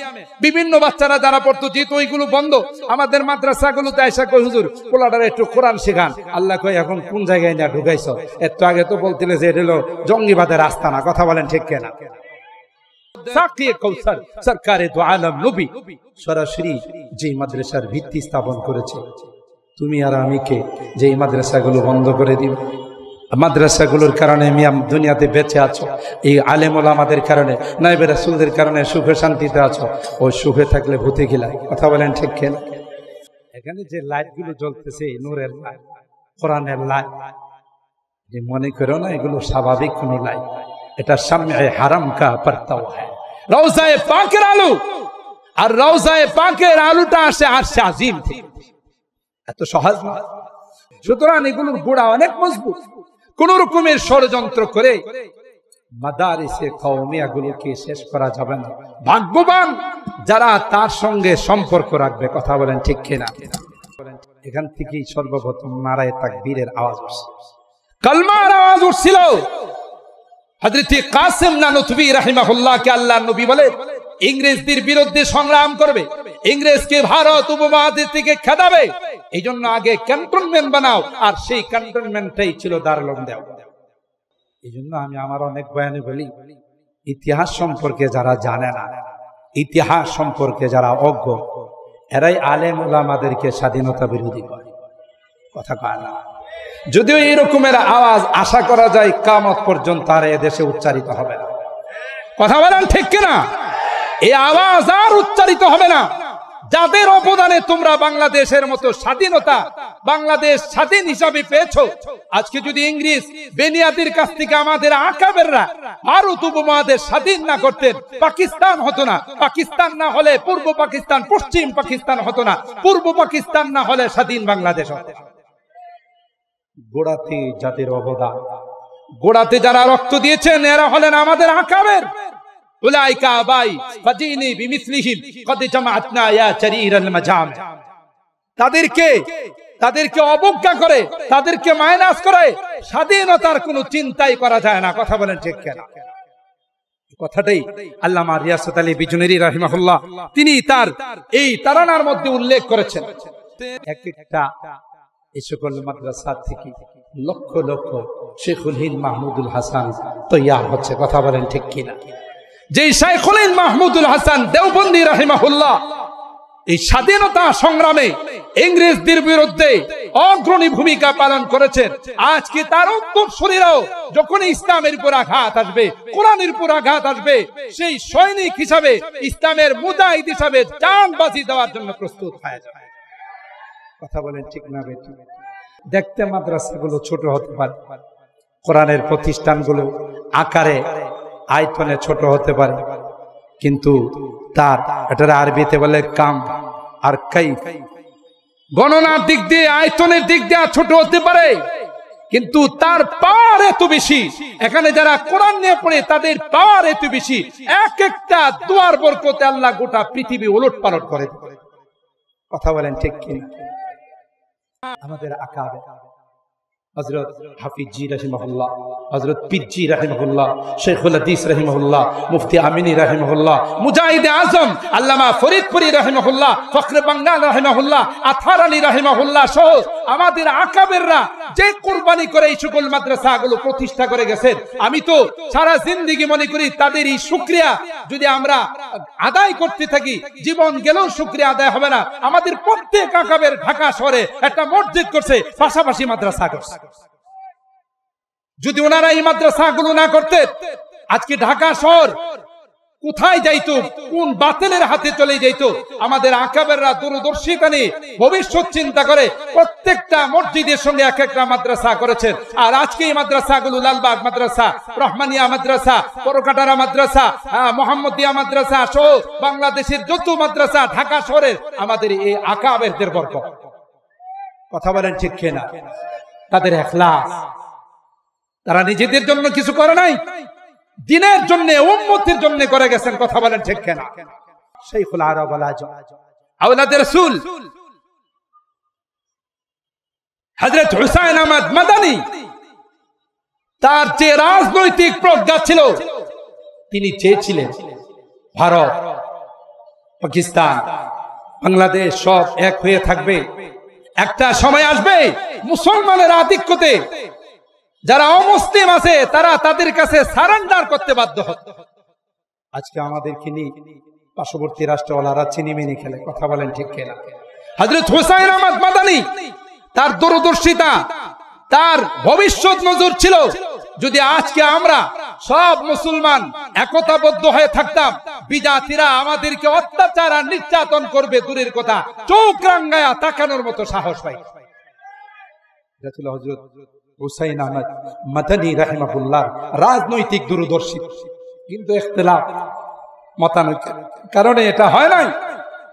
বিভিন্ন বাচ্চারা যারা পড়তো, যেহেতু ওইগুলো বন্ধ, আমাদের মাদ্রাসাগুলোতে আইসা কই, হুজুর পোলাটার একটু কোরআন শেখান। আল্লাহ কয়, এখন কোন জায়গায় না ঢুকাইছ? এত আগে তো বলছিলে যে এটা হলো জঙ্গিবাদের আস্তানা। কথা বলেন ঠিক কিনা? সাকিয়ে কৌসার সরকারে দো আলম নবী সরাসরি যে মাদ্রাসার ভিত্তি স্থাপন করেছে, তুমি আর আমি কে যে এই মাদ্রাসাগুলো বন্ধ করে দিব? মাদ্রাসাগুলোর কারণে মিয়াম দুনিয়াতে বেঁচে আছো, এই আলেম ওলামাদের কারণে, নাইবে রাসূলদের কারণে সুখে শান্তিতে আছো। ওই সুখে থাকলে ভূতে গিলায়। কথা বলেন ঠিক কেন? এখানে যে লাইটগুলো জ্বলতেছে, নূরের লাইট, কোরআনের লাইট, যে মনে করো না এগুলো স্বাভাবিক কোনো লাইট, এটা সামনে হারাম কা পরতাও হয়, রওজায়ে পাকের আলো। আর রওজায়ে পাকের আলোটা আসে আরশে আজিম থেকে, এত সহজ না। সুতরাং এগুলোর গোড়া অনেক মজবুত। কোন রকমের ষড়যন্ত্র করে মাদারিসে কওমিয়া গুলোকে শেষ করা যাবে না। ভাগ্যবান যারা তার সঙ্গে সম্পর্ক রাখবে। কথা বলেন ঠিক কিনা? এখান থেকেই সর্বপ্রথম নারায়ে তাকবীরের আওয়াজ উঠছে, কালমার আওয়াজ উঠছিল। হযরত কাসেম নানুতবী রাহিমাহুল্লাহকে আল্লাহর নবী বলে ইংরেজদের বিরুদ্ধে সংগ্রাম করবে, ইংরেজকে ভারত উপমহাদেশ থেকে খেদাবে। এই জন্য আগে ক্যান্টনমেন্ট বানাও, আর সেই ক্যান্টনমেন্টটাই ছিল দারুল উলুম দেওবন্দ। এই জন্য আমি আমার অনেক বয়ানে বলি, ইতিহাস সম্পর্কে যারা জানে না, ইতিহাস সম্পর্কে যারা অজ্ঞ, এরাই আলেম ওলামাদেরকে স্বাধীনতা বিরোধী করে। কথা কয় না? যদিও এই রকমের আওয়াজ আশা করা যায় কিয়ামত পর্যন্ত আর এদেশে উচ্চারিত হবে না। কথা বলেন ঠিক কিনা? এই আওয়াজ আর উচ্চারিত হবে না। যাদের অবদানে তোমরা বাংলাদেশের মতো স্বাধীনতা, বাংলাদেশ স্বাধীন হিসাবে পেয়েছো, আজকে যদি ইংরেজ বেনিয়াদের কাছ থেকে আমাদের আকাবেররা ভারত উপমহাদেশ স্বাধীন না করতেন, পাকিস্তান হতো না। পাকিস্তান না হলে পূর্ব পাকিস্তান, পশ্চিম পাকিস্তান হতো না। পূর্ব পাকিস্তান না হলে স্বাধীন বাংলাদেশ হতো। গোড়াতে যাদের অবদান, গোড়াতে যারা রক্ত দিয়েছেন, এরা হলেন আমাদের আকাবের। উলাইকা আবাই ফাজিনি বিমিসলিহিম কদ জামাআতনা ইয়া জারীরাল মাজাম। তাদেরকে অবজ্ঞা করে, তাদেরকে মাইনাস করে স্বাধীনতার কোনো চিন্তাই করা যায় না। কথা বলেন ঠিক কিনা? কথাটাই আল্লামা রিয়াসত আলী বিজুনেরি রাহিমাহুল্লাহ তিনি তার এই তারানার মধ্যে উল্লেখ করেছেন। এক একটা এই সকল মাদ্রাসা থেকে লক্ষ লক্ষ শেখুল হিন্দ মাহমুদুল হাসান তৈয়ার হচ্ছে। কথা বলেন ঠিক কিনা? যে শেখুল হিন্দ মাহমুদুল হাসান দেওবন্দি রাহিমাহুল্লাহ এই স্বাধীনতা সংগ্রামে ইংরেজদের বিরুদ্ধে অগ্রণী ভূমিকা পালন করেছেন। আজকে তার উত্তরসূরিরাও যখন ইসলামের উপর আঘাত আসবে, কোরআনের উপর আঘাত আসবে, সেই সৈনিক হিসাবে, ইসলামের মুজাহিদ হিসাবে জান বাজি দেওয়ার জন্য প্রস্তুত হয়ে যাবে। কথা বলেন ঠিক না বেঠিক? দেখতে মাদ্রাসাগুলো ছোট হতে পারে, কোরআনের প্রতিষ্ঠানগুলো আকারে আয়তনে ছোট হতে পারে, কিন্তু তার এটার আরবিতে বলে কাম আর কাইফ, গণনার দিক দিয়ে আয়তনের দিক দিয়ে ছোট হতে পারে, কিন্তু তার পাওয়ার এত বেশি। এখানে যারা কোরআন নিয়ে পড়ে তাদের পাওয়ার এত বেশি, এক একটা দুয়ার বরকতে আল্লাহ গোটা পৃথিবী ওলট পালট করে। কথা বলেন ঠিক কিনা? আমাদের আকাবে হযরত হাফিজ জি রাহিমাহুল্লাহ, হযরত পিজ্জি রাহিমাহুল্লাহ, শেখুল হাদিস রাহিমাহুল্লাহ, মুফতি আমিনী রাহিমাহুল্লাহ, মুজাহিদে আজম আল্লামা ফরিদপুরি রাহিমাহুল্লাহ, ফখরে বাঙ্গাল রাহিমাহুল্লাহ, আথার আলী রাহিমাহুল্লাহ সহ আমাদের আকাবেররা যে কুরবানি করে এই সকল মাদ্রাসাগুলো প্রতিষ্ঠা করে গেছেন, আমি তো সারা জিন্দেগি মনে করি তাদের এই শুকরিয়া যদি আমরা আদায় করতে থাকি, জীবন গেলেও শুকরিয়া আদায় হবে না। আমাদের প্রত্যেক আকাবের ঢাকা শহরে একটা মসজিদ করছে, পাশাপাশি মাদ্রাসা করছে। যদি ওনারা এই মাদ্রাসাগুলো না করতেন, আজকে ঢাকা শহর কোথায় যাইতো, কোন বাতিলের হাতে চলে যাইতো? আমাদের আকাবেররা দূরদর্শিতা নিয়ে ভবিষ্যৎ চিন্তা করে প্রত্যেকটা মসজিদের সঙ্গে এক একটা মাদ্রাসা করেছেন। আর আজকে এই মাদ্রাসাগুলো লালবাগ মাদ্রাসা, রহমানিয়া মাদ্রাসা, পরকাটারা মাদ্রাসা, মোহাম্মদিয়া মাদ্রাসা সহ বাংলাদেশের যত মাদ্রাসা ঢাকা শহরের আমাদের এই আকাবেরদের বরকত। কথা বলেন ঠিক কিনা? তাদের ইখলাস, তারা নিজেদের জন্য কিছু করে নাই, দিনের জন্য, উম্মতের জন্য করে গেছেন। কথা বলেন ঠিক কিনা? শাইখুল আরব ওয়াল আজম, আওলাদ রাসূল হযরত হুসাইন আহমদ মাদানী, তার যে রাজনৈতিক প্রজ্ঞা ছিল, তিনি চেয়েছিলেন ভারত, পাকিস্তান, বাংলাদেশ সব এক হয়ে থাকবে। একটা সময় আসবে মুসলমানের আধিক্যতে যারা অমুসলিম আছে তারা তাদের কাছে সারেন্ডার করতে বাধ্য হবে। আজকে আমাদেরকে নিয়ে পার্শ্ববর্তী রাষ্ট্রওয়ালারা চিনিমিনি খেলে। কথা বলেন ঠিক কিনা? হযরত হুসাইন আহমদ মাদানী, তার দূরদর্শিতা, তার ভবিষ্যৎ নজর ছিল, যদি আজকে আমরা সব মুসলমান একতাবদ্ধ হয়ে থাকতাম, বিজাতিরা আমাদেরকে অত্যাচার আর নির্যাতন করবে দূরের কথা, চোখ রাঙ্গায়া তাকানোর মতো সাহস পাই। এটা ছিল হযরত হুসাইন আহমদ মাদানী রাহিমাহুল্লাহ রাজনৈতিক দূরদর্শী। কিন্তু ইখতিলাফ মতানৈক্যের কারণে এটা হয় নাই,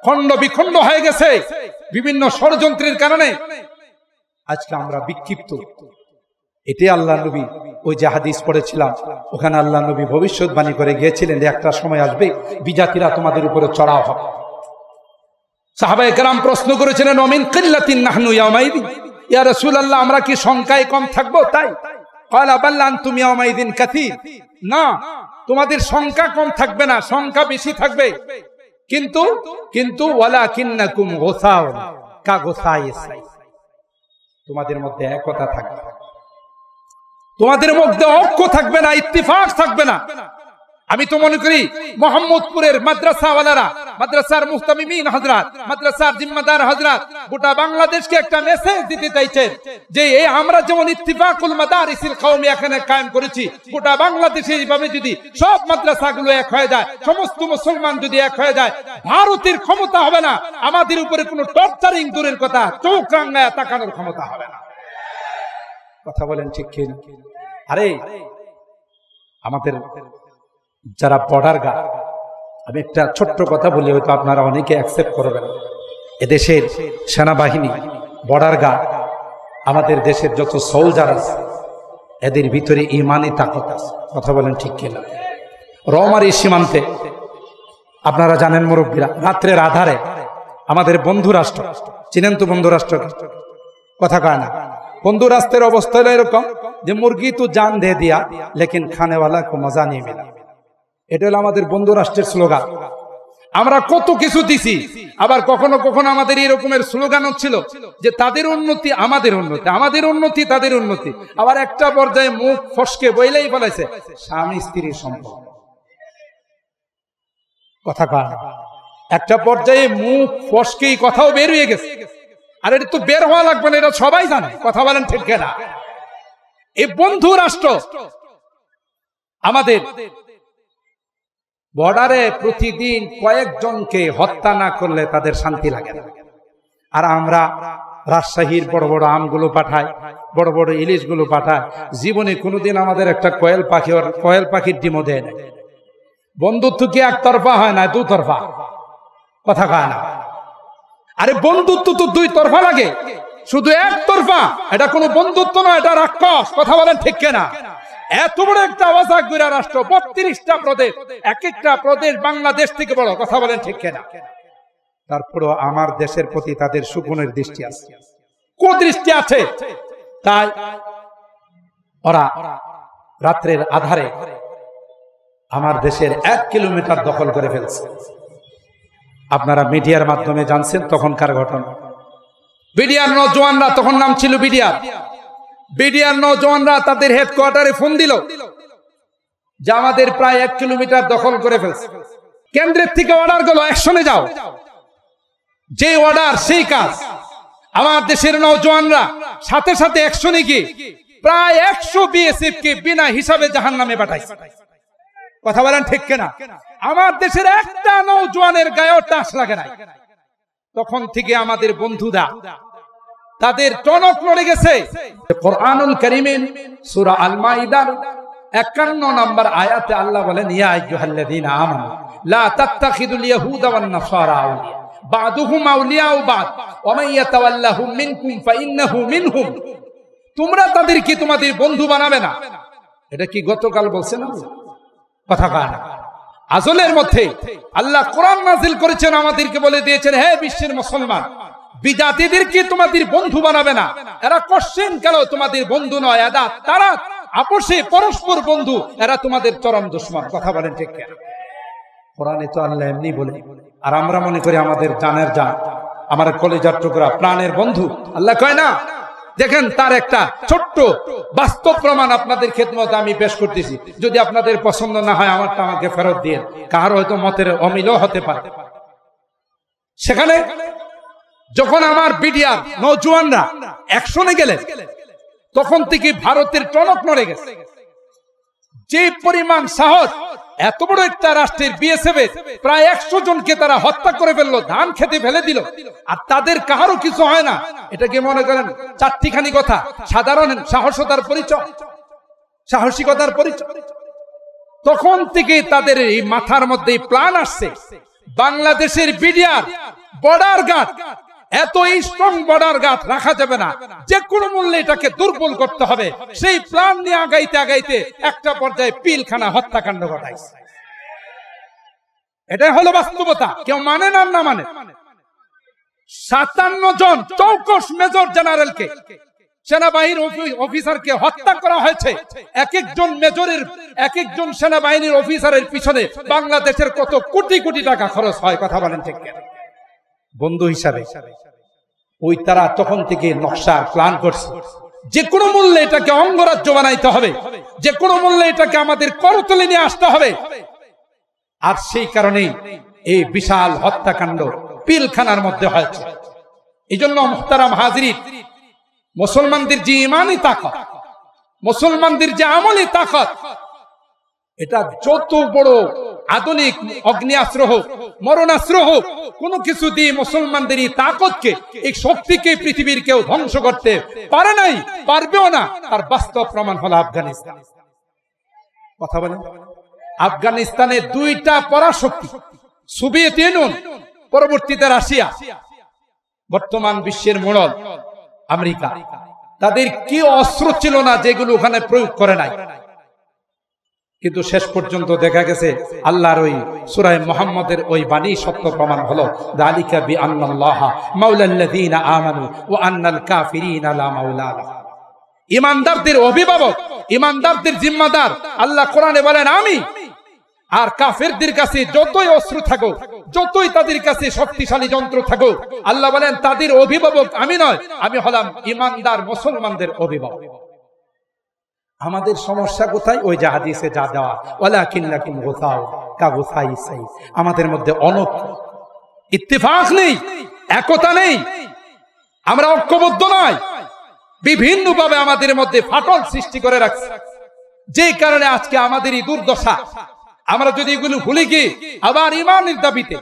খণ্ড বিখণ্ড হয়ে গেছে বিভিন্ন ষড়যন্ত্রের কারণে। আজকে আমরা বিক্ষিপ্ত। এটাই আল্লাহ নবী, ওই যে হাদিস পড়েছিলাম, ওখানে আল্লাহ নবী ভবিষ্যৎবাণী করে গিয়েছিলেন যে একটা সময় আসবে বিজাতিরা তোমাদের উপরে চড়াও হবে। সাহাবায়ে কেরাম প্রশ্ন করেছিলেন, ওমিন কিল্লাতিন নাহনু ইয়াউমাইদিন, ইয়া রাসূলুল্লাহ, আমরা কি সংখ্যায় কম থাকবো? তাই ক্বালা বাল আনতুম ইয়াউমাইদিন কাসীর, না, তোমাদের সংখ্যা কম থাকবে না, সংখ্যা বেশি থাকবে, কিন্তু ওয়ালাকিন্নাকুম গুসাউন কা গুসাইস, তোমাদের মধ্যে একতা থাকবে, তোমাদের মধ্যে ঐক্য থাকবে না, ইত্তেফাক থাকবে না। আমি তো মনে করি মোহাম্মদপুরের মাদ্রাসাওয়ালারা, মাদ্রাসার মুহতামিমিন হযরত, মাদ্রাসার জিম্মাদার হযরত গোটা বাংলাদেশকে একটা মেসেজ দিতে চাইছেন যে এই আমরা যেমন ইত্তিফাকুল মাদারিসিল কওমি এখানে কায়েম করেছি, গোটা বাংলাদেশে এইভাবে যদি সব মাদ্রাসাগুলো এক হয়ে যায়, সমস্ত মুসলমান যদি এক হয়ে যায়, ভারতের ক্ষমতা হবে না আমাদের উপরে কোনো টর্চারিং দূরের কথা, চোখ রাঙায় তাকানোর ক্ষমতা হবে না। কথা বলেন ঠিক কি? আরে আমাদের যারা বর্ডার গার্ড, আমি একটা ছোট্ট কথা বলি, হয়তো আপনারা অনেকে অ্যাকসেপ্ট করবেন, এদেশের সেনাবাহিনী, বর্ডার গার্ড, আমাদের দেশের যত সোলজার আছে এদের ভিতরে ইমানি তাকত আছে। কথা বলেন ঠিক কিনা? রৌমারী সীমান্তে আপনারা জানেন মুরব্বীরা, রাত্রের আধারে আমাদের বন্ধু রাষ্ট্র, চিনেন তো বন্ধু রাষ্ট্র, কথা কয় না, বন্ধু রাষ্ট্রের অবস্থা হলো এরকম যে মুরগি তো জান দে দিয়া লেকিন খানেওয়ালা কো মজা নেই মিলা। এটা হলো আমাদের বন্ধু রাষ্ট্রের স্লোগান। আমরা কত কিছু দিছি, আবার কখনো কখনো আমাদের এরকমের স্লোগান ছিল যে তাদের উন্নতি আমাদের উন্নতি, আমাদের উন্নতি তাদের উন্নতি। আবার একটা পর্যায়ে মুখ ফসকে বইলেই বলেছে স্বামী স্ত্রীর সম্পর্ক। কথা কয়, একটা পর্যায়ে মুখ ফসকেই কথাও বের হয়ে গেছে আর এটা তো বের হওয়া লাগবে না, এটা সবাই জানে। কথা বলেন ঠিক কিনা? এই বন্ধু রাষ্ট্র আমাদের বর্ডারে প্রতিদিন কয়েকজনকে হত্যা না করলে তাদের শান্তি লাগে না। আর আমরা রাজশাহীর বড় বড় আমগুলো পাঠাই, বড় বড় ইলিশগুলো পাঠাই, জীবনে কোনোদিন আমাদের একটা কোয়েল পাখির ডিমও দেয় না। বন্ধুত্ব কি একতরফা হয় না, দুতরফা? কথা কয় না। আরে বন্ধুত্ব তো দুই তরফা লাগে, শুধু একতরফা এটা কোনো বন্ধুত্ব নয়, এটা রাক্ষস। কথা বলেন ঠিক কিনা? এত বড় একটা অজাগরা রাষ্ট্র, 32টা প্রদেশ, এক একটা প্রদেশ বাংলাদেশ থেকে বড়। কথা বলেন ঠিক কিনা? তারপরও আমার দেশের প্রতি তাদের শকুনের দৃষ্টি আছে, কুদৃষ্টি আছে। তাই ওরা রাত্রের আধারে আমার দেশের 1 কিলোমিটার দখল করে ফেলছে। আপনারা মিডিয়ার মাধ্যমে জানছেন তখনকার ঘটনা। বিডিআর নৌজওয়ানরা, তখন নাম ছিল বিডিআর নৌজওয়ানরা তাদের হেডকোয়ার্টারে ফোন দিল যে আমাদের প্রায় 1 কিলোমিটার দখল করে ফেলছে। কেন্দ্রের থেকে অর্ডার গেল, অ্যাকশনে যাও। যে অর্ডার সেই কাজ। আমার দেশের নৌজওয়ানরা সাথে সাথে অ্যাকশনে গিয়ে প্রায় 100 বিএসএফ কে বিনা হিসাবে জাহান্নামে পাঠাইছে। কথা বলেন ঠিক কিনা? আমার দেশের একটা নৌজওয়ানের গায়েও টাচ লাগে নাই। তখন থেকে আমাদের বন্ধুরা তাদের টনক নড়ে গেছে। কোরআনুল কারীমের সূরা আল মাইদার 51 নম্বর আয়াতে আল্লাহ বলেন, ইয়া আইয়ুহাল্লাযীনা আমানু লা তাত্তাখিযুল ইয়াহুদা ওয়ান নাসারা আউলিয়া বা'দুহুম আউলিয়াউ বা'দ ওয়া মান ইয়াতাওয়াল্লাহুম মিনকুম ফাইন্নাহু মিনহুম। তোমরা তাদেরকে তোমাদের বন্ধু বানাবে না। এটা কি গতকাল বলছেন? কথা কয় না। আজলের মধ্যে আল্লাহ কোরআন নাযিল করেছেন, আমাদেরকে বলে দিয়েছেন, হে বিশ্বের মুসলমান, বিদাতীদেরকে তোমাদের বন্ধু বানাবে না। এরা কোশ্চেন কেন তোমাদের বন্ধু নয়, তারা আপোষে পরস্পর বন্ধু, এরা তোমাদের চরম দুশমন। কথা বলেন ঠিক কিনা? কোরআনে তো আল্লাহ এমনি বলে, আর আমরা মনে করি আমাদের জানের জান, আমার কলেজার টুকরা, প্রাণের বন্ধু। আল্লাহ কয় না। দেখেন, তার একটা ছোট্ট বাস্তব প্রমাণ আপনাদের খেদমতে আমি পেশ করতেছি। যদি আপনাদের পছন্দ না হয় আমারটা আমাকে ফেরত দিয়ে, কারো হয়তো মতের অমিলও হতে পারে। সেখানে যখন আমার বিডিআর নৌজওয়ানরা অ্যাকশনে গেলেন, তখন থেকে ভারতের টনক নড়ে গেছে। যে পরিমাণ সাহস, এত বড় একটা রাষ্ট্রের বিএসএফ প্রায় 100 জনকে তারা হত্যা করে ফেললো, ধান খেতে ফেলে দিল, আর তাদের কারো কিছু হয় না। এটাকে মনে করেন চারটিখানি কথা, সাধারণ সাহসতার পরিচয়, সাহসিকতার পরিচয়। তখন থেকে তাদের এই মাথার মধ্যে প্ল্যান আসছে, বাংলাদেশের বিডিআর বর্ডার গার্ড, এত স্ট্রং বর্ডার গার্ড রাখা যাবে না, যে কোনো মূল্যে এটাকে দুর্বল করতে হবে। সেই প্ল্যান নিয়ে আগাইতে আগাইতে একটা পর্যায়ে পিলখানা হত্যাকাণ্ড ঘটাইছে। এটাই হলো বাস্তবতা। কেউ মানে না, না মানে। 57 জন চৌকস মেজর জেনারেলকে, সেনাবাহিনীর অফিসারকে হত্যা করা হয়েছে। এক একজন মেজরের, এক একজন সেনাবাহিনীর অফিসারের পিছনে বাংলাদেশের কত কোটি কোটি টাকা খরচ হয়। কথা বলেন ঠিক কিনা? বন্ধু হিসাবে ওই তারা তখন থেকে নকশার প্ল্যান করছে, যে কোনো মূল্যে এটাকে অঙ্গরাজ্য বানাইতে হবে, যে কোনো মূল্যে এটাকে আমাদের করতলে নিয়ে আসতে হবে। আর সেই কারণেই এই বিশাল হত্যাকাণ্ড পিলখানার মধ্যে হয়েছে। এই জন্য মুহতারাম হাজিরিন, মুসলমানদের যে ইমানি তাকত, মুসলমানদের যে আমলি তাকত, এটা যত বড় আধুনিক অগ্নিয়াস্ত্র হোক, মরণাস্ত্র হোক, কোন কিছু দিয়ে মুসলমানদের এই তাকতকে, এই শক্তিকে পৃথিবীর কেউ ধ্বংস করতে পারে নাই, পারবেও না। তার বাস্তব প্রমাণ হলো আফগানিস্তান। কথা বলেন, আফগানিস্তানের 2টা পরাশক্তি, সোভিয়েত ইউনিয়ন, পরবর্তীতে রাশিয়া, বর্তমান বিশ্বের মোড়ল আমেরিকা, তাদের কি অস্ত্র ছিল না যেগুলো ওখানে প্রয়োগ করে নাই। কিন্তু শেষ পর্যন্ত দেখা গেছে আল্লাহর ওই সূরা মুহাম্মদের ওই বাণী সত্য প্রমাণ হলো, যালিকা বিআন্নাল্লাহা মাওলাল্লাযীনা আমানু ওয়া আন্নাল কাফিরিনা লা মাওলা লাহুম। ঈমানদারদের অভিভাবক, ঈমানদারদের জিম্মাদার আল্লাহ কোরআনে বলেন আমি। আর কাফেরদের কাছে যতই অস্ত্র থাকুক, যতই তাদের কাছে শক্তিশালী যন্ত্র থাকুক, আল্লাহ বলেন তাদের অভিভাবক আমি নয়, আমি হলাম ঈমানদার মুসলমানদের অভিভাবক। আমাদের সমস্যা কোথায়? ওই যে হাদিসে যা দেওয়া, ওয়ালাকিন্নাকুম গুসাউ কাগুসাই সাই। আমাদের মধ্যে ইত্তেফাক নেই, একতা নেই। আমরা ঐক্যবদ্ধ নয়, বিভিন্নভাবে আমাদের মধ্যে ফাটল সৃষ্টি করে রাখছে, যে কারণে আজকে আমাদের এই দুর্দশা। আমরা যদি এগুলো ভুলে গিয়ে আবার ইমানের দাবিতে,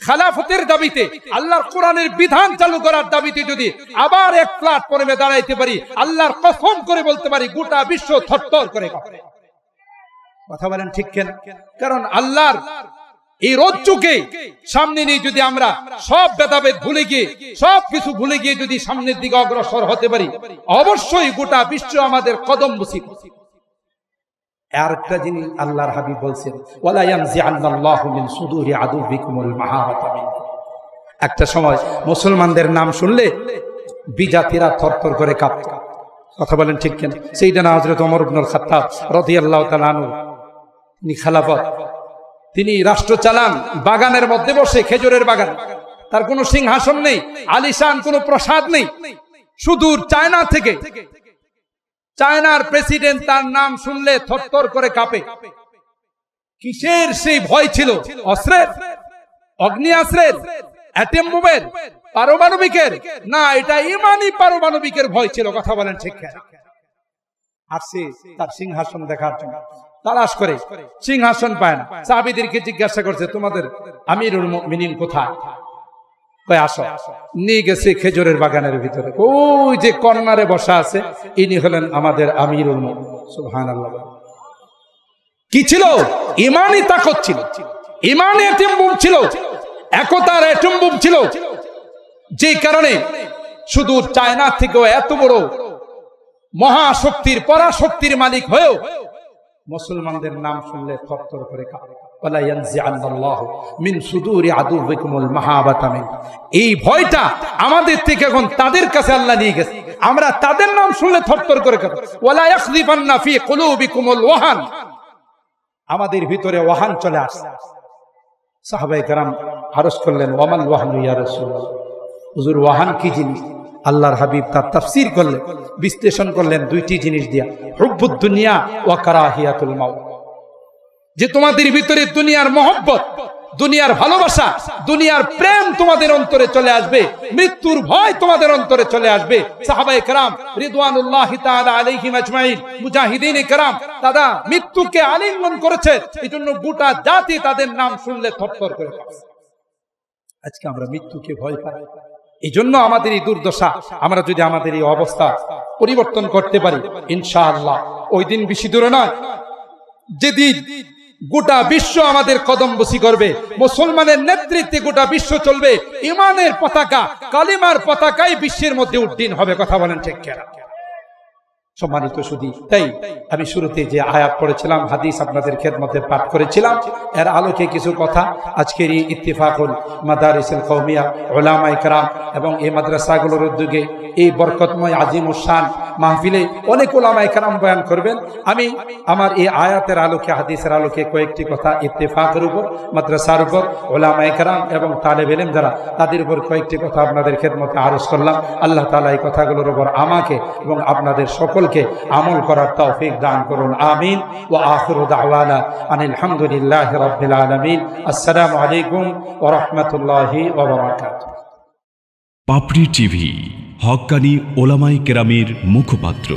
খেলাফতের দাবিতে, আল্লাহর কোরআনের বিধান চালু করার দাবিতে যদি আবার এক প্ল্যাটফর্মে দাঁড়াইতে পারি, আল্লাহর কসম করে বলতে পারি গোটা বিশ্ব থরথর করে কাঁপবে। কথা বলেন ঠিক কেন? কারণ আল্লাহর এই রজ্জুকে সামনে নিয়ে যদি আমরা সব ভেদাভেদ ভুলে গিয়ে, সব কিছু ভুলে গিয়ে যদি সামনের দিকে অগ্রসর হতে পারি, অবশ্যই গোটা বিশ্ব আমাদের কদম বসি। আর একটা জিনিস আল্লাহর হাবিব বলছেন, ওয়ালা ইয়ানজিআন্নাল্লাহু মিন সুদুরি আদুবিকুমুল মাহাবাতা মিনকুম। একটা সময় মুসলমানদের নাম শুনলে বিজাতিরা থরথর করে কাঁপত। কথা বলেন ঠিক কেন? সাইয়েদনা হযরত ওমর ইবনুল খাত্তাব রাদিয়াল্লাহু তাআলা আনহু, তিনি খেলাফত, তিনি রাষ্ট্র চালান বাগানের মধ্যে বসে, খেজুরের বাগান। তার কোনো সিংহাসন নেই, আলিশান কোনো প্রাসাদ নেই। সুদূর চায়না থেকে, চায়নার প্রেসিডেন্ট তার নাম শুনলে থরথর করে কাঁপে। কিসের সেই ভয় ছিল? অস্ত্রের, অগ্নিয়াস্ত্রের, অ্যাটম বোমের, পারমাণবিকের না, এটা ইমানি পারমাণবিকের ভয় ছিল। কথা বলেন ঠিক কেন? আসছে তার সিংহাসন দেখার জন্য, তালাশ করে সিংহাসন পায় না। সাহাবীদেরকে জিজ্ঞাসা করছে, তোমাদের আমিরুল মুমিনিন কোথায়? কয় আসো। নিয়ে গেছে খেজুরের বাগানের ভিতরে, ওই যে কর্নারে বসা আছে, ইনি হলেন আমাদের আমিরুল মুমিনিন। সুবহানাল্লাহ। কি ছিল? ইমানি তাকত ছিল, ইমানি অ্যাটম বোম ছিল, একতার অ্যাটম বোম ছিল, যে কারণে শুধু চায়না থেকেও এত বড় মহাশক্তির, পরাশক্তির মালিক হয়েও মুসলমানদের নাম শুনলে থরথর করে কাঁপে। ওয়ালা ইয়ানজিআন্নাল্লাহু মিন সুদুরি আদুবিকুমুল মাহাবাতা মিনকুম। এই ভয়টা আমাদের থেকে এখন তাদের কাছে আল্লাহ নিয়ে গেছে। আমরা তাদের নাম শুনলে থরথর করে কাঁপি। ওয়ালা ইয়াখযিফান্না ফি কুলুবিকুমুল ওয়াহান। আমাদের ভিতরে ওয়াহান চলে আসছে। সাহাবায়ে কেরাম আরজ করলেন, ওয়ামাল ওয়াহানু ইয়া রাসূলুল্লাহ, হুজুর ওয়াহান কি জিনিস? আল্লাহর হাবিব তার তাফসীর করলেন, বিশ্লেষণ করলেন দুইটি জিনিস দিয়া, হুব্বুদ দুনিয়া ওয়া কারাহিয়াতুল মাউত। যে তোমাদের ভিতরে দুনিয়ার মহব্বত, দুনিয়ার ভালোবাসা, দুনিয়ার প্রেম তোমাদের অন্তরে চলে আসবে, মৃত্যুর ভয় তোমাদের অন্তরে চলে আসবে। সাহাবায়ে কেরাম রিদওয়ানুল্লাহি তাআলা আলাইহিম আজমাইন, মুজাহিদিন কেরাম, তারা মৃত্যুকে আলিঙ্গন করেছে, এজন্য গোটা জাতি তাদের নাম শুনলে থরথর করে কাঁপে। আজকে আমরা মৃত্যুকে ভয় পাই। এই জন্য আমাদের এই দুর্দশা। আমরা যদি আমাদের এই অবস্থা পরিবর্তন করতে পারি, ইনশাআল্লাহ ওই দিন বেশি দূরে নয় যেদিন গোটা বিশ্ব আমাদের কদম বসি করবে, মুসলমানের নেতৃত্বে গোটা বিশ্ব চলবে, ইমানের পতাকা, কালিমার পতাকাই বিশ্বের মধ্যে উড্ডীন হবে। কথা বলেন ঠিক কিনা? সম্মানিত সুধী, তাই আমি শুরুতে যে আয়াত পড়েছিলাম, হাদিস আপনাদের খেদমতে পাঠ করেছিলাম, এর আলোকে কিছু কথা আজকের এই ইত্তেফাকুল মাদারিসুল কওমিয়া উলামায়ে কেরাম এবং এই মাদ্রাসাগুলোর উদ্যোগে এই বরকতময় আজিমুশ শান মাহফিলে অনেক উলামায়ে কেরাম বয়ান করবেন। আমি আমার এই আয়াতের আলোকে, হাদিসের আলোকে কয়েকটি কথা ইত্তেফাকের উপর, মাদ্রাসার উপর, উলামায়ে কেরাম এবং তালেব ইলম যারা, তাদের উপর কয়েকটি কথা আপনাদের খেদমতে আরজ করলাম। আল্লাহ তাআলা এই কথাগুলোর উপর আমাকে এবং আপনাদের সকলকে আমল করার তৌফিক দান করুন। আমিন। ওয়া আখিরু দাওয়ানা আনিল হামদুলিল্লাহি রাব্বিল আলামিন। আসসালামু আলাইকুম ওয়া রাহমাতুল্লাহি ওয়া বারাকাতুহু। পাপড়ি টিভি, হক্কানি ওলামায়ে কেরামের মুখপাত্র।